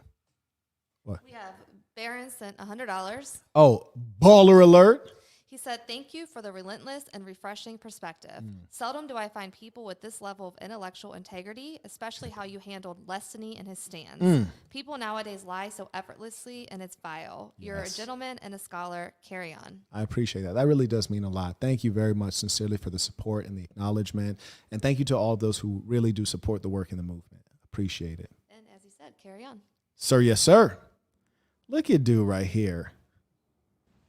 What? We have Barron sent $100. Oh, baller alert. He said, thank you for the relentless and refreshing perspective. Seldom do I find people with this level of intellectual integrity, especially how you handled Lestiny and his stance. People nowadays lie so effortlessly, and it's vile. You're a gentleman and a scholar. Carry on. I appreciate that. That really does mean a lot. Thank you very much, sincerely, for the support and the acknowledgement. And thank you to all those who really do support the work in the movement. Appreciate it. And as he said, carry on. Sir, yes, sir. Look at dude right here.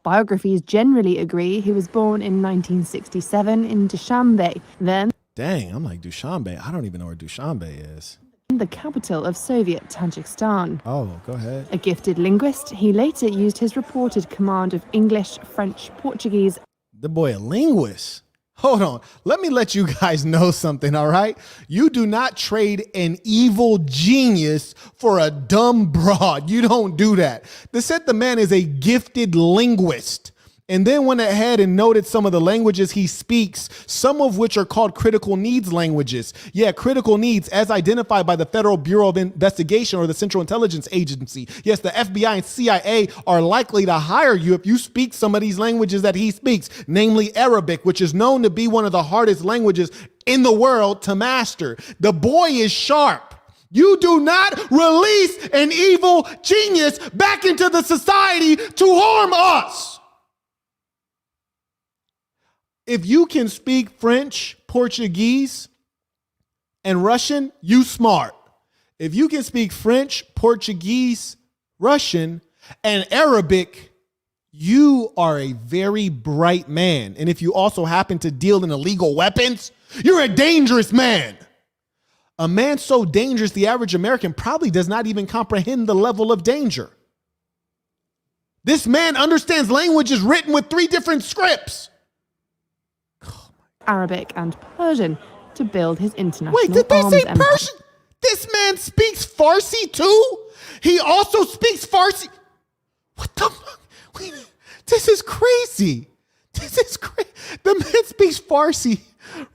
Biographies generally agree he was born in 1967 in Dushanbe, then Dang, I'm like, Dushanbe. I don't even know where Dushanbe is. the capital of Soviet Tajikistan. Oh, go ahead. A gifted linguist, he later used his reported command of English, French, Portuguese. The boy a linguist. Hold on. Let me let you guys know something, all right? You do not trade an evil genius for a dumb broad. You don't do that. They said the man is a gifted linguist. and then went ahead and noted some of the languages he speaks, some of which are called critical needs languages. Yeah, critical needs as identified by the Federal Bureau of Investigation or the Central Intelligence Agency. Yes, the FBI and CIA are likely to hire you if you speak some of these languages that he speaks, namely Arabic, which is known to be one of the hardest languages in the world to master. The boy is sharp. You do not release an evil genius back into the society to harm us. If you can speak French, Portuguese, and Russian, you smart. If you can speak French, Portuguese, Russian, and Arabic, you are a very bright man. And if you also happen to deal in illegal weapons, you're a dangerous man. A man so dangerous, the average American probably does not even comprehend the level of danger. This man understands languages written with 3 different scripts. Arabic and Persian to build his international Wait, did they arms say empire. Persian? This man speaks Farsi too? He also speaks Farsi. What the fuck? Wait, this is crazy. This is crazy. The man speaks Farsi,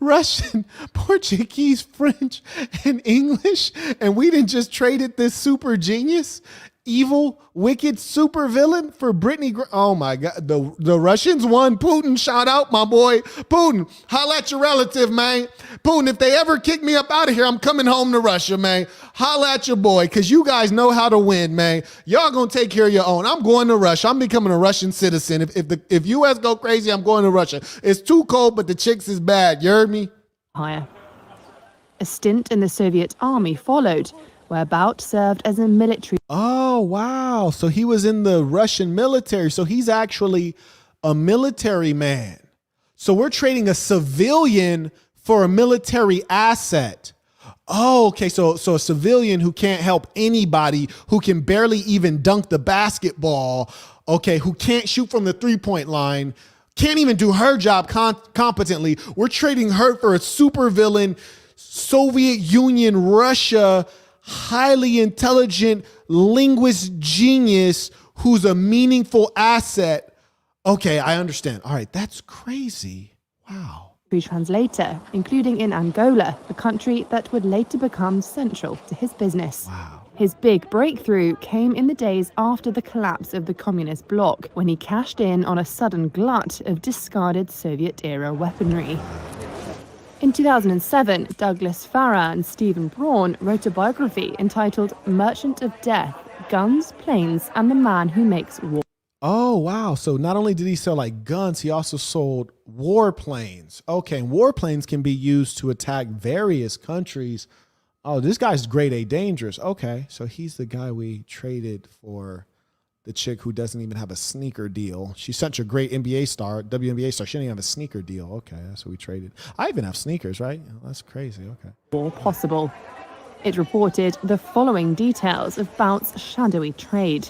Russian, Portuguese, French, and English, and we didn't just traded this super genius, evil, wicked super villain for Brittney. Oh my God, the Russians won. Putin, shout out my boy. Putin, holla at your relative, man. Putin, if they ever kick me up out of here, I'm coming home to Russia, man. Holla at your boy, because you guys know how to win, man. Y'all gonna take care of your own. I'm going to Russia. I'm becoming a Russian citizen. If US go crazy, I'm going to Russia. It's too cold, but the chicks is bad. You heard me? Higher. A stint in the Soviet army followed, where Bout served as a military. Oh, wow. So he was in the Russian military. So he's actually a military man. So we're trading a civilian for a military asset. Oh, okay. So a civilian who can't help anybody, who can barely even dunk the basketball, okay, who can't shoot from the 3-point line, can't even do her job competently. We're trading her for a supervillain, Soviet Union, Russia, highly intelligent linguist genius who's a meaningful asset. Okay, I understand. All right, that's crazy. Wow. Translator, including in Angola, the country that would later become central to his business. Wow. His big breakthrough came in the days after the collapse of the communist bloc, when he cashed in on a sudden glut of discarded Soviet-era weaponry. In 2007, Douglas Farrar and Stephen Braun wrote a biography entitled Merchant of Death, Guns, Planes, and the Man Who Makes War. Oh, wow. So not only did he sell like guns, he also sold warplanes. Okay, and warplanes can be used to attack various countries. Oh, this guy's grade A dangerous. Okay, so he's the guy we traded for the chick who doesn't even have a sneaker deal. She's such a great NBA star, WNBA star. She didn't even have a sneaker deal. Okay, that's what we traded. I even have sneakers, right? Oh, that's crazy. Okay. War possible. It reported the following details of Bout's shadowy trade.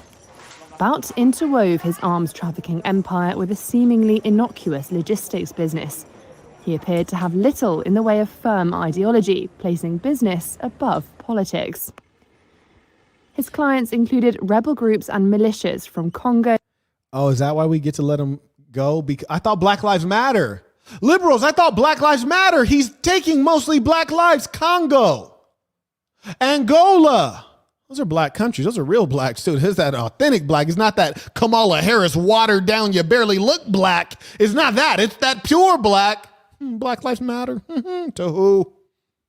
Bout interwove his arms trafficking empire with a seemingly innocuous logistics business. He appeared to have little in the way of firm ideology, placing business above politics. His clients included rebel groups and militias from Congo. Oh, is that why we get to let him go? Because I thought Black Lives Matter. Liberals, I thought Black Lives Matter. He's taking mostly black lives. Congo, Angola. Those are black countries. Those are real blacks too. There's that authentic black. It's not that Kamala Harris watered down, you barely look black. It's not that. It's that pure black. Black Lives Matter. To who?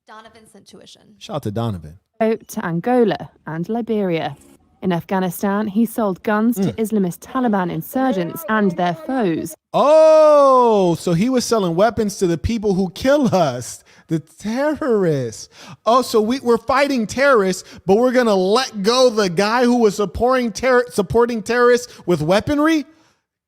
Donovan sent tuition. Shout out to Donovan. To Angola and Liberia. In Afghanistan, he sold guns to Islamist Taliban insurgents and their foes. Oh, so he was selling weapons to the people who kill us, the terrorists. Oh, so we're fighting terrorists, but we're going to let go the guy who was supporting terrorists with weaponry?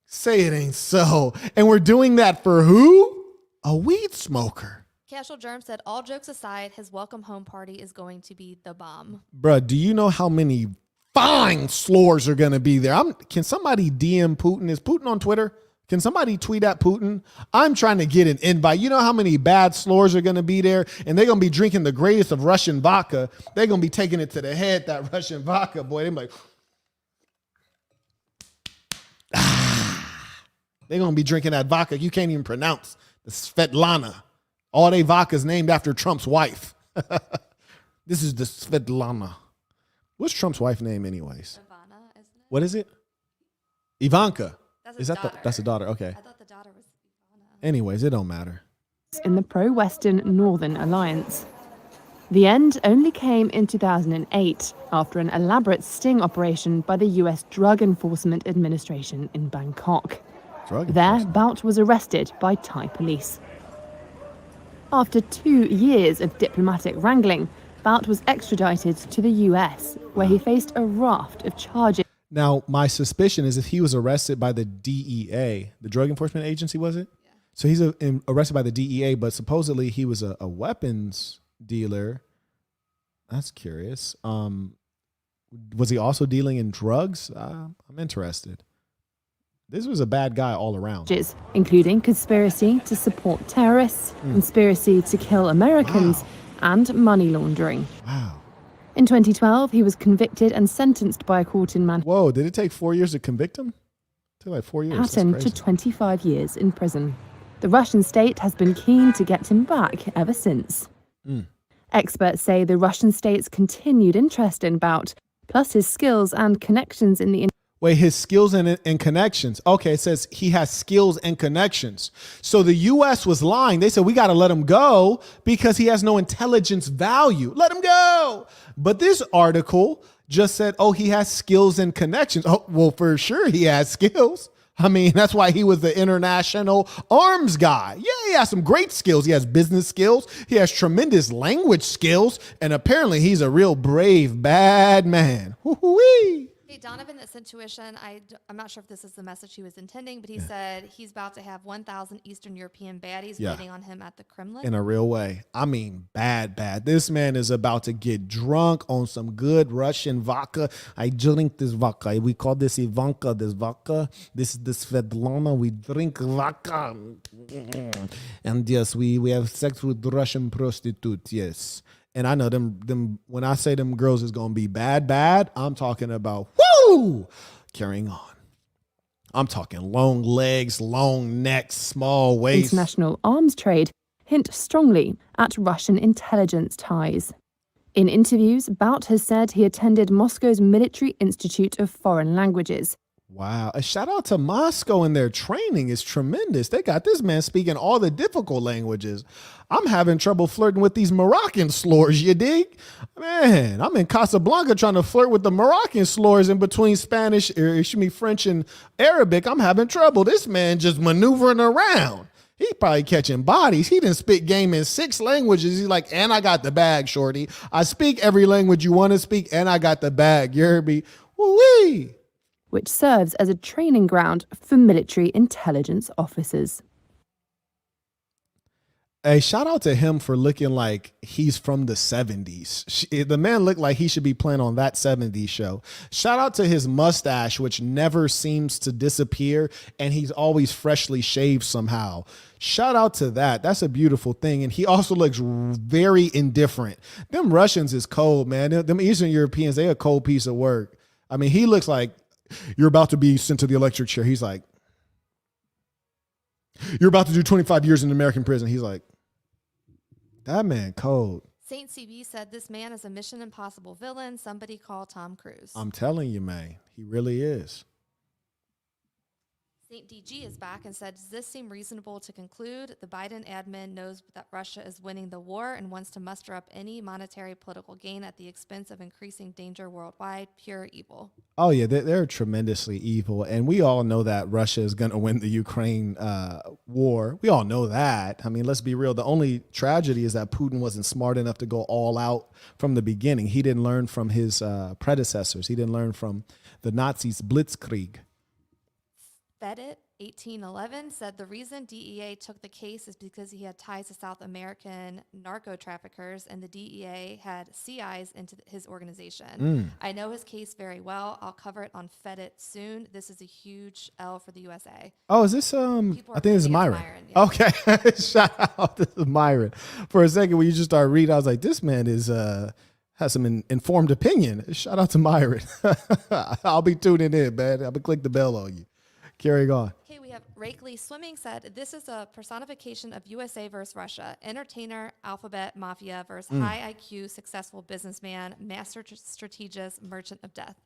Say it ain't so. And we're doing that for who? A weed smoker. Casual Germ said, all jokes aside, his welcome home party is going to be the bomb. Bruh, do you know how many fine slurs are going to be there? Can somebody DM Putin? Is Putin on Twitter? Can somebody tweet at Putin? I'm trying to get an invite. You know how many bad slurs are going to be there? And they're going to be drinking the greatest of Russian vodka. They're going to be taking it to the head, that Russian vodka, boy. They're like, They're going to be drinking that vodka you can't even pronounce. The Svetlana. All they vodkas named after Trump's wife. This is the Svetlana. What's Trump's wife name anyways? Ivana, isn't it? What is it? Ivanka. That's a daughter. That's a daughter. Okay. I thought the daughter was Ivana. Anyways, it don't matter. In the pro-Western Northern Alliance. The end only came in 2008 after an elaborate sting operation by the US Drug Enforcement Administration in Bangkok. There, Bout was arrested by Thai police. After 2 years of diplomatic wrangling, Bout was extradited to the US, where he faced a raft of charges. Now, my suspicion is if he was arrested by the DEA, the Drug Enforcement Agency, was it? Yeah. So he's arrested by the DEA, but supposedly he was a weapons dealer. That's curious. Was he also dealing in drugs? I'm interested. This was a bad guy all around. Including conspiracy to support terrorists, conspiracy to kill Americans, and money laundering. Wow. In 2012, he was convicted and sentenced by a court in Manhattan. Whoa, did it take 4 years to convict him? It took like 4 years. To 25 years in prison. The Russian state has been keen to get him back ever since. Experts say the Russian state's continued interest in Bout, plus his skills and connections in the Wait, his skills and connections. Okay, it says he has skills and connections. So the U.S. was lying. They said, we got to let him go because he has no intelligence value. Let him go. But this article just said, oh, he has skills and connections. Oh, well, for sure he has skills. I mean, that's why he was the international arms guy. Yeah, he has some great skills. He has business skills. He has tremendous language skills. And apparently he's a real brave, bad man. Woo-wee. Hey, Donovan, that situation, I'm not sure if this is the message he was intending, but he said he's about to have 1,000 Eastern European baddies waiting on him at the Kremlin. In a real way. I mean, bad. This man is about to get drunk on some good Russian vodka. I drink this vodka. We call this Ivanka, this vodka. This is the Svetlana. We drink vodka. And yes, we have sex with Russian prostitutes, yes. And I know them when I say them girls is going to be bad, I'm talking about, carrying on. I'm talking long legs, long necks, small waist. International arms trade hint strongly at Russian intelligence ties. In interviews, Bout has said he attended Moscow's Military Institute of Foreign Languages. Wow. A shout out to Moscow, and their training is tremendous. They got this man speaking all the difficult languages. I'm having trouble flirting with these Moroccan slurs, you dig? Man, I'm in Casablanca trying to flirt with the Moroccan slurs in between French and Arabic. I'm having trouble. This man just maneuvering around. He probably catching bodies. He didn't spit game in 6 languages. He's like, and I got the bag, shorty. I speak every language you want to speak, and I got the bag. You heard me? Woo-wee. Which serves as a training ground for military intelligence officers. Hey, shout out to him for looking like he's from the 70s. The man looked like he should be playing on that 70s show. Shout out to his mustache, which never seems to disappear, and he's always freshly shaved somehow. Shout out to that. That's a beautiful thing. And he also looks very indifferent. Them Russians is cold, man. Them Eastern Europeans, they a cold piece of work. I mean, he looks like, you're about to be sent to the electric chair. He's like, you're about to do 25 years in American prison. He's like, that man cold. Saint CB said this man is a Mission Impossible villain. Somebody call Tom Cruise. I'm telling you, man, he really is. Saint DG is back and said, does this seem reasonable to conclude? The Biden admin knows that Russia is winning the war and wants to muster up any monetary political gain at the expense of increasing danger worldwide. Pure evil. Oh, yeah, they're tremendously evil. And we all know that Russia is going to win the Ukraine war. We all know that. I mean, let's be real. The only tragedy is that Putin wasn't smart enough to go all out from the beginning. He didn't learn from his predecessors. He didn't learn from the Nazis' blitzkrieg. Fedit 1811 said the reason DEA took the case is because he had ties to South American narco traffickers, and the DEA had CIs into his organization. I know his case very well. I'll cover it on Fedit soon. This is a huge L for the USA. Oh, is this I think this is Myron. Yeah. Okay. Shout out, this is Myron. For a second when you just started reading, I was like, this man is has some informed opinion. Shout out to Myron. I'll be tuning in, man. I'll be click the bell on you. Carry on. Okay, we have Rakely Swimming said, this is a personification of USA versus Russia. Entertainer, alphabet, mafia versus high IQ, successful businessman, master strategist, merchant of death.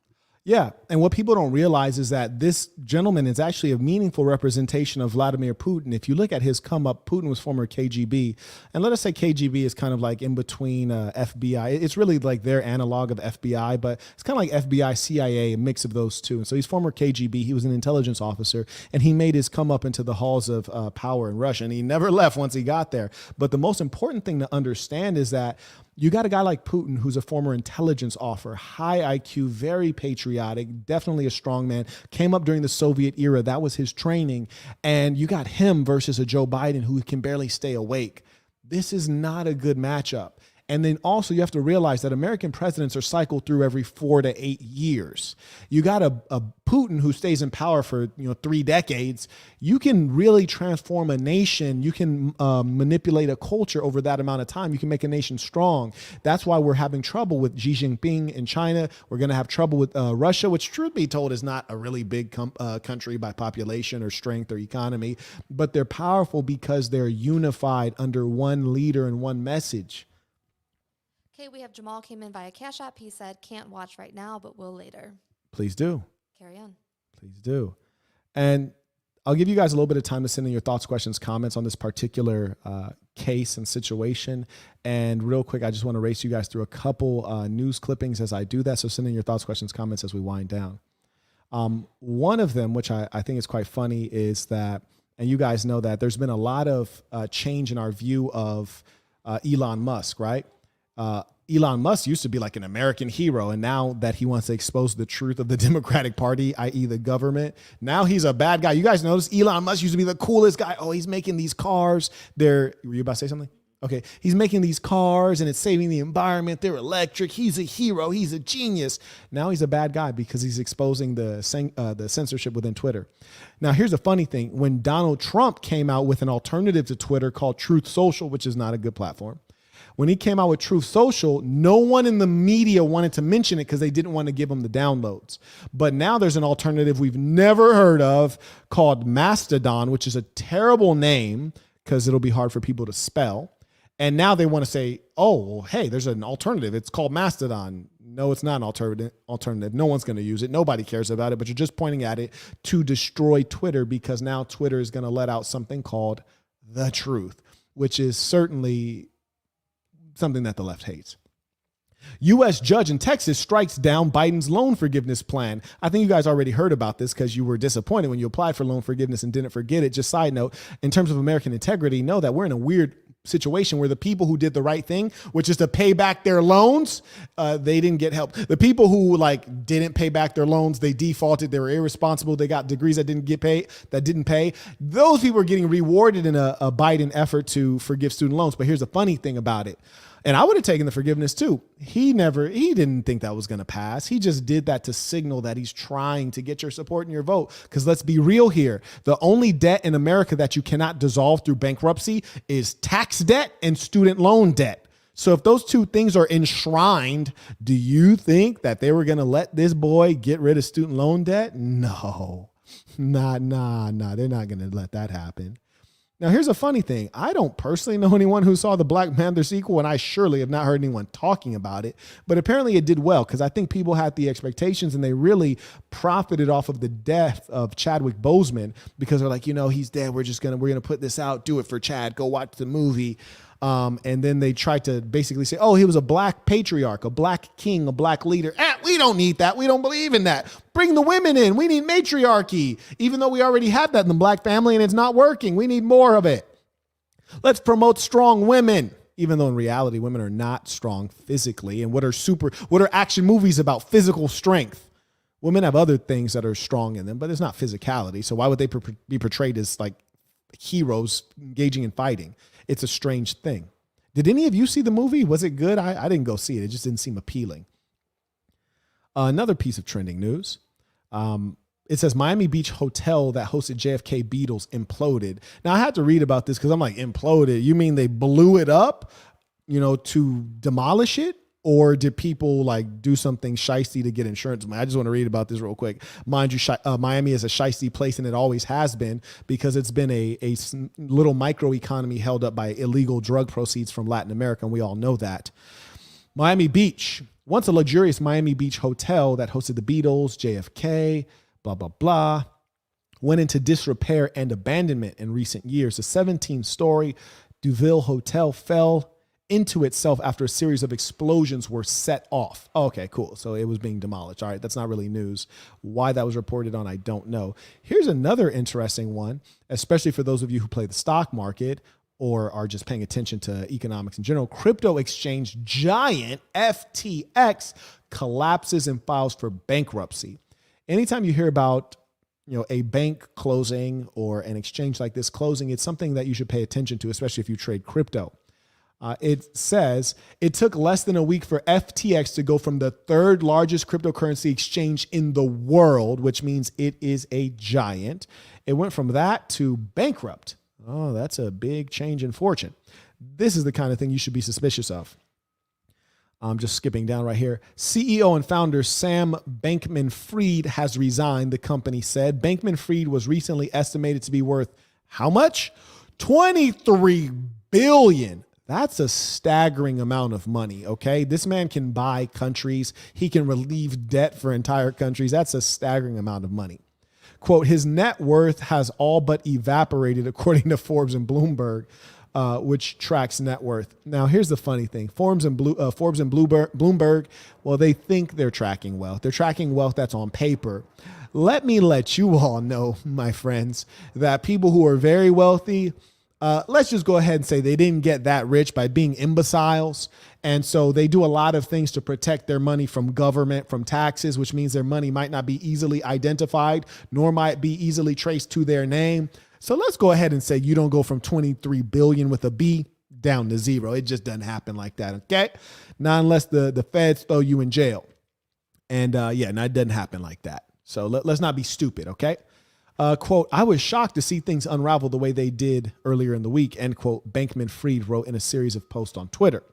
Yeah. And what people don't realize is that this gentleman is actually a meaningful representation of Vladimir Putin. If you look at his come up, Putin was former KGB. And let us say KGB is kind of like in between FBI. It's really like their analog of FBI, but it's kind of like FBI, CIA, a mix of those two. And so he's former KGB. He was an intelligence officer, and he made his come up into the halls of power in Russia. And he never left once he got there. But the most important thing to understand is that you got a guy like Putin, who's a former intelligence officer, high IQ, very patriotic, definitely a strong man, came up during the Soviet era. That was his training. And you got him versus a Joe Biden who can barely stay awake. This is not a good matchup. And then also you have to realize that American presidents are cycled through every 4 to 8 years. You got a Putin who stays in power for 3 decades. You can really transform a nation. You can manipulate a culture over that amount of time. You can make a nation strong. That's why we're having trouble with Xi Jinping in China. We're going to have trouble with Russia, which truth be told is not a really big country by population or strength or economy, but they're powerful because they're unified under one leader and one message. Okay, we have Jamal came in via Cash App. He said, can't watch right now, but will later. Please do. Carry on. Please do. And I'll give you guys a little bit of time to send in your thoughts, questions, comments on this particular case and situation. And real quick, I just want to race you guys through a couple news clippings as I do that. So send in your thoughts, questions, comments as we wind down. One of them, which I think is quite funny, is that, and you guys know that there's been a lot of change in our view of Elon Musk, right? Elon Musk used to be like an American hero, and now that he wants to expose the truth of the Democratic Party, i.e. the government, now he's a bad guy. You guys notice Elon Musk used to be the coolest guy. Oh, he's making these cars. Were you about to say something? Okay. He's making these cars and it's saving the environment. They're electric. He's a hero. He's a genius. Now he's a bad guy because he's exposing the censorship within Twitter. Now, here's a funny thing. When Donald Trump came out with an alternative to Twitter called Truth Social, which is not a good platform, when he came out with Truth Social, no one in the media wanted to mention it because they didn't want to give him the downloads. But now there's an alternative we've never heard of called Mastodon, which is a terrible name because it'll be hard for people to spell. And now they want to say, oh, well, hey, there's an alternative. It's called Mastodon. No, it's not an alternative. No one's going to use it. Nobody cares about it, but you're just pointing at it to destroy Twitter because now Twitter is going to let out something called the truth, which is certainly something that the left hates. U.S. judge in Texas strikes down Biden's loan forgiveness plan. I think you guys already heard about this because you were disappointed when you applied for loan forgiveness and didn't forget it. Just side note, in terms of American integrity, know that we're in a weird situation where the people who did the right thing, which is to pay back their loans, they didn't get help. The people who didn't pay back their loans, they defaulted, they were irresponsible, they got degrees that didn't pay. Those people are getting rewarded in a Biden effort to forgive student loans. But here's the funny thing about it. And I would have taken the forgiveness too. He didn't think that was going to pass. He just did that to signal that he's trying to get your support and your vote. Because let's be real here. The only debt in America that you cannot dissolve through bankruptcy is tax debt and student loan debt. So if those two things are enshrined, do you think that they were going to let this boy get rid of student loan debt? No, nah. They're not going to let that happen. Now, here's a funny thing. I don't personally know anyone who saw the Black Panther sequel, and I surely have not heard anyone talking about it. But apparently it did well because I think people had the expectations and they really profited off of the death of Chadwick Boseman because they're like, he's dead. We're going to put this out. Do it for Chad. Go watch the movie. And then they tried to basically say, oh, he was a black patriarch, a black king, a black leader. We don't need that. We don't believe in that. Bring the women in. We need matriarchy, even though we already have that in the black family and it's not working. We need more of it. Let's promote strong women, even though in reality, women are not strong physically. And what are action movies about? Physical strength. Women have other things that are strong in them, but it's not physicality. So why would they be portrayed as like heroes engaging in fighting? It's a strange thing. Did any of you see the movie? Was it good? I didn't go see it. It just didn't seem appealing. Another piece of trending news. It says Miami Beach hotel that hosted JFK Beatles imploded. Now I had to read about this because I'm like, imploded? You mean they blew it up, to demolish it? Or did people like do something shiesty to get insurance money? I just want to read about this real quick. Mind you, Miami is a shiesty place, and it always has been, because it's been a little micro economy held up by illegal drug proceeds from Latin America, and we all know that. Miami Beach, once a luxurious Miami Beach hotel that hosted the Beatles, JFK, blah, blah, blah, went into disrepair and abandonment in recent years. The 17-story Duville Hotel fell into itself after a series of explosions were set off. Okay, cool. So it was being demolished. All right, that's not really news. Why that was reported on, I don't know. Here's another interesting one, especially for those of you who play the stock market or are just paying attention to economics in general. Crypto exchange giant FTX collapses and files for bankruptcy. Anytime you hear about a bank closing or an exchange like this closing, it's something that you should pay attention to, especially if you trade crypto. It says it took less than a week for FTX to go from the third largest cryptocurrency exchange in the world, which means it is a giant. It went from that to bankrupt. Oh, that's a big change in fortune. This is the kind of thing you should be suspicious of. I'm just skipping down right here. CEO and founder Sam Bankman-Fried has resigned, the company said. Bankman-Fried was recently estimated to be worth how much? $23 billion. That's a staggering amount of money, okay? This man can buy countries. He can relieve debt for entire countries. That's a staggering amount of money. Quote, his net worth has all but evaporated, according to Forbes and Bloomberg, which tracks net worth. Now, here's the funny thing. Forbes and Bloomberg, well, they think they're tracking wealth. They're tracking wealth that's on paper. Let me let you all know, my friends, that people who are very wealthy, let's just go ahead and say they didn't get that rich by being imbeciles. And so they do a lot of things to protect their money from government, from taxes, which means their money might not be easily identified, nor might be easily traced to their name. So let's go ahead and say you don't go from 23 billion with a B down to zero. It just doesn't happen like that. Okay. Not unless the feds throw you in jail. And it doesn't happen like that. So let's not be stupid. Okay. Quote, I was shocked to see things unravel the way they did earlier in the week, end quote, Bankman-Fried wrote in a series of posts on Twitter.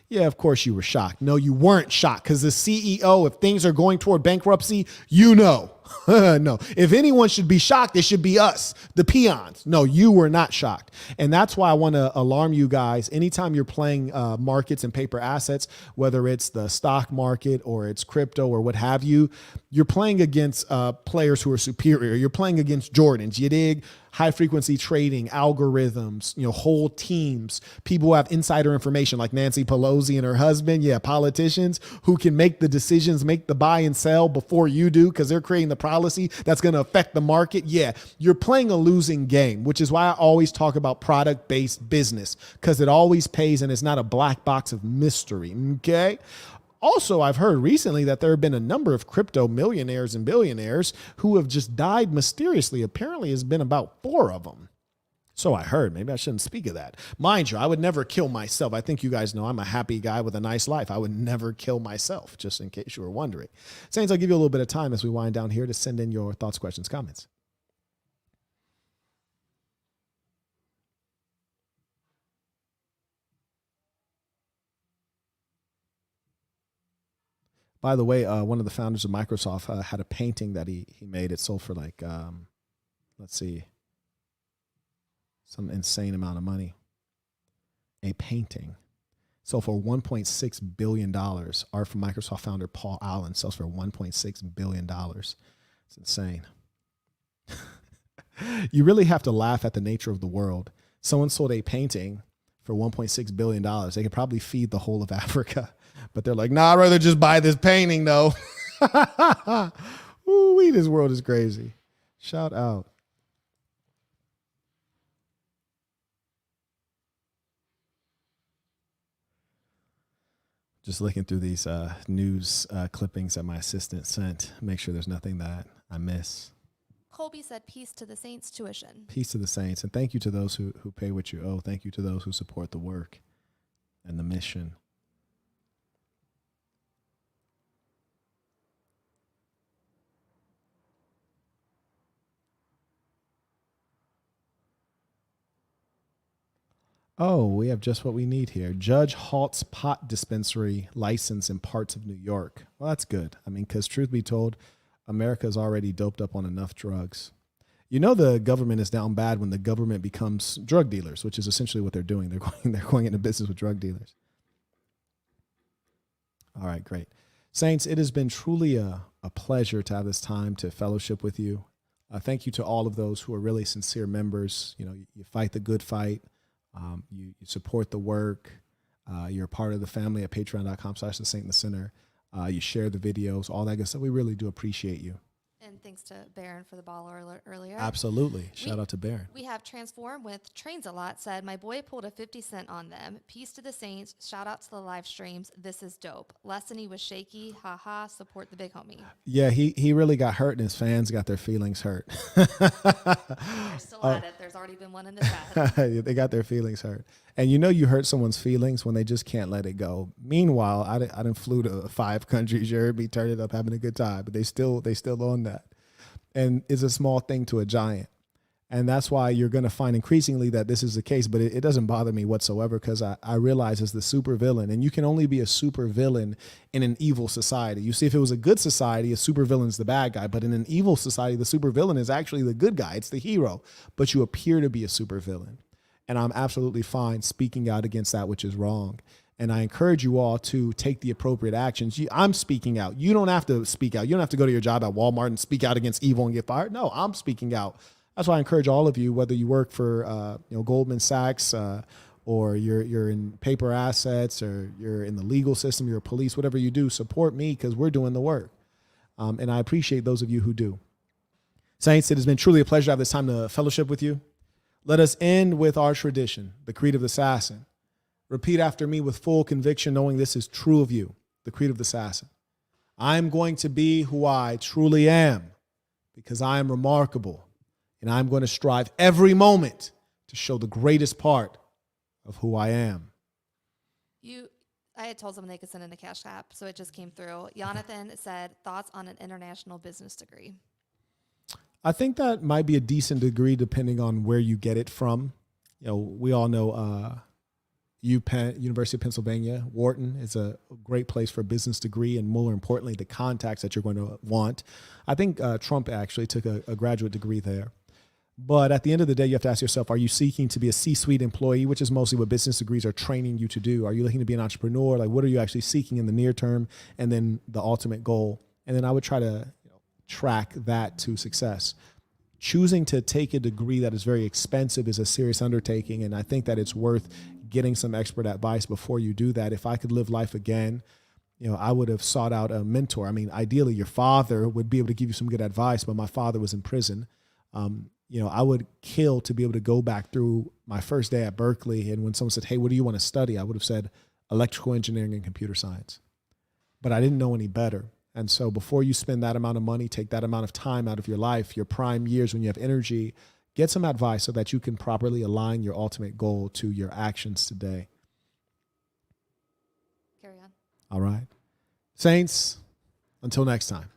Yeah, of course you were shocked. No, you weren't shocked, because the CEO, if things are going toward bankruptcy, no, if anyone should be shocked, it should be us, the peons. No, you were not shocked. And that's why I want to alarm you guys. Anytime you're playing markets and paper assets, whether it's the stock market or it's crypto or what have you, you're playing against players who are superior. You're playing against Jordans, you dig? High frequency trading, algorithms, whole teams, people who have insider information like Nancy Pelosi and her husband. Yeah, politicians who can make the decisions, make the buy and sell before you do, because they're creating the policy that's going to affect the market. Yeah, you're playing a losing game, which is why I always talk about product-based business, because it always pays and it's not a black box of mystery. Okay. Also, I've heard recently that there have been a number of crypto millionaires and billionaires who have just died mysteriously. Apparently, it's been about 4 of them. So I heard. Maybe I shouldn't speak of that. Mind you, I would never kill myself. I think you guys know I'm a happy guy with a nice life. I would never kill myself, just in case you were wondering. Saints, I'll give you a little bit of time as we wind down here to send in your thoughts, questions, comments. By the way, one of the founders of Microsoft had a painting that he made. It sold for like, some insane amount of money. A painting sold for $1.6 billion. Art from Microsoft founder Paul Allen sells for $1.6 billion. It's insane. You really have to laugh at the nature of the world. Someone sold a painting for $1.6 billion. They could probably feed the whole of Africa. But they're like, nah, I'd rather just buy this painting, though. Ooh, this world is crazy. Shout out. Just looking through these news clippings that my assistant sent. Make sure there's nothing that I miss. Colby said, peace to the Saints tuition. Peace to the Saints. And thank you to those who pay what you owe. Thank you to those who support the work and the mission. Oh, we have just what we need here. Judge halts pot dispensary license in parts of New York. Well, that's good. I mean, because truth be told, America is already doped up on enough drugs. You know, the government is down bad when the government becomes drug dealers, which is essentially what they're doing. They're going into business with drug dealers. All right, great. Saints, it has been truly a pleasure to have this time to fellowship with you. Thank you to all of those who are really sincere members. You know, you fight the good fight. You support the work. You're a part of the family at patreon.com/the Saint in the Center. You share the videos, all that good stuff. We really do appreciate you. And thanks to Baron for the ball earlier. Absolutely. Shout out to Baron. We have Transform with Trains a Lot said, my boy pulled a 50 cent on them. Peace to the Saints. Shout out to the live streams. This is dope. Lessony was shaky. Ha ha. Support the big homie. Yeah, he really got hurt and his fans got their feelings hurt. They're still at it. There's already been one in the chat. They got their feelings hurt. And you know you hurt someone's feelings when they just can't let it go. Meanwhile, I didn't flew to 5 countries. You heard me turn it up, having a good time. But they still on that. And it's a small thing to a giant. And that's why you're going to find increasingly that this is the case. But it doesn't bother me whatsoever because I realize as the supervillain, and you can only be a supervillain in an evil society. You see, if it was a good society, a supervillain's the bad guy. But in an evil society, the supervillain is actually the good guy. It's the hero. But you appear to be a supervillain. And I'm absolutely fine speaking out against that which is wrong. And I encourage you all to take the appropriate actions. I'm speaking out. You don't have to speak out. You don't have to go to your job at Walmart and speak out against evil and get fired. No, I'm speaking out. That's why I encourage all of you, whether you work for Goldman Sachs or you're in paper assets or you're in the legal system, you're a police, whatever you do, support me because we're doing the work. And I appreciate those of you who do. Saints, it has been truly a pleasure to have this time to fellowship with you. Let us end with our tradition, the Creed of the Assassin. Repeat after me with full conviction, knowing this is true of you, the Creed of the Assassin. I'm going to be who I truly am because I am remarkable, and I'm going to strive every moment to show the greatest part of who I am. I had told someone they could send in a cash app, so it just came through. Jonathan said, thoughts on an international business degree? I think that might be a decent degree depending on where you get it from. You know, we all know UPenn, University of Pennsylvania, Wharton is a great place for a business degree, and more importantly, the contacts that you're going to want. I think Trump actually took a graduate degree there. But at the end of the day, you have to ask yourself, are you seeking to be a C-suite employee, which is mostly what business degrees are training you to do? Are you looking to be an entrepreneur? Like, what are you actually seeking in the near term? And then the ultimate goal. And then I would try to track that to success. Choosing to take a degree that is very expensive is a serious undertaking, and I think that it's worth getting some expert advice before you do that. If I could live life again, I would have sought out a mentor. I mean, ideally, your father would be able to give you some good advice, but my father was in prison. I would kill to be able to go back through my first day at Berkeley, and when someone said, hey, what do you want to study? I would have said electrical engineering and computer science. But I didn't know any better. And so before you spend that amount of money, take that amount of time out of your life, your prime years when you have energy, get some advice so that you can properly align your ultimate goal to your actions today. Carry on. All right. Saints, until next time.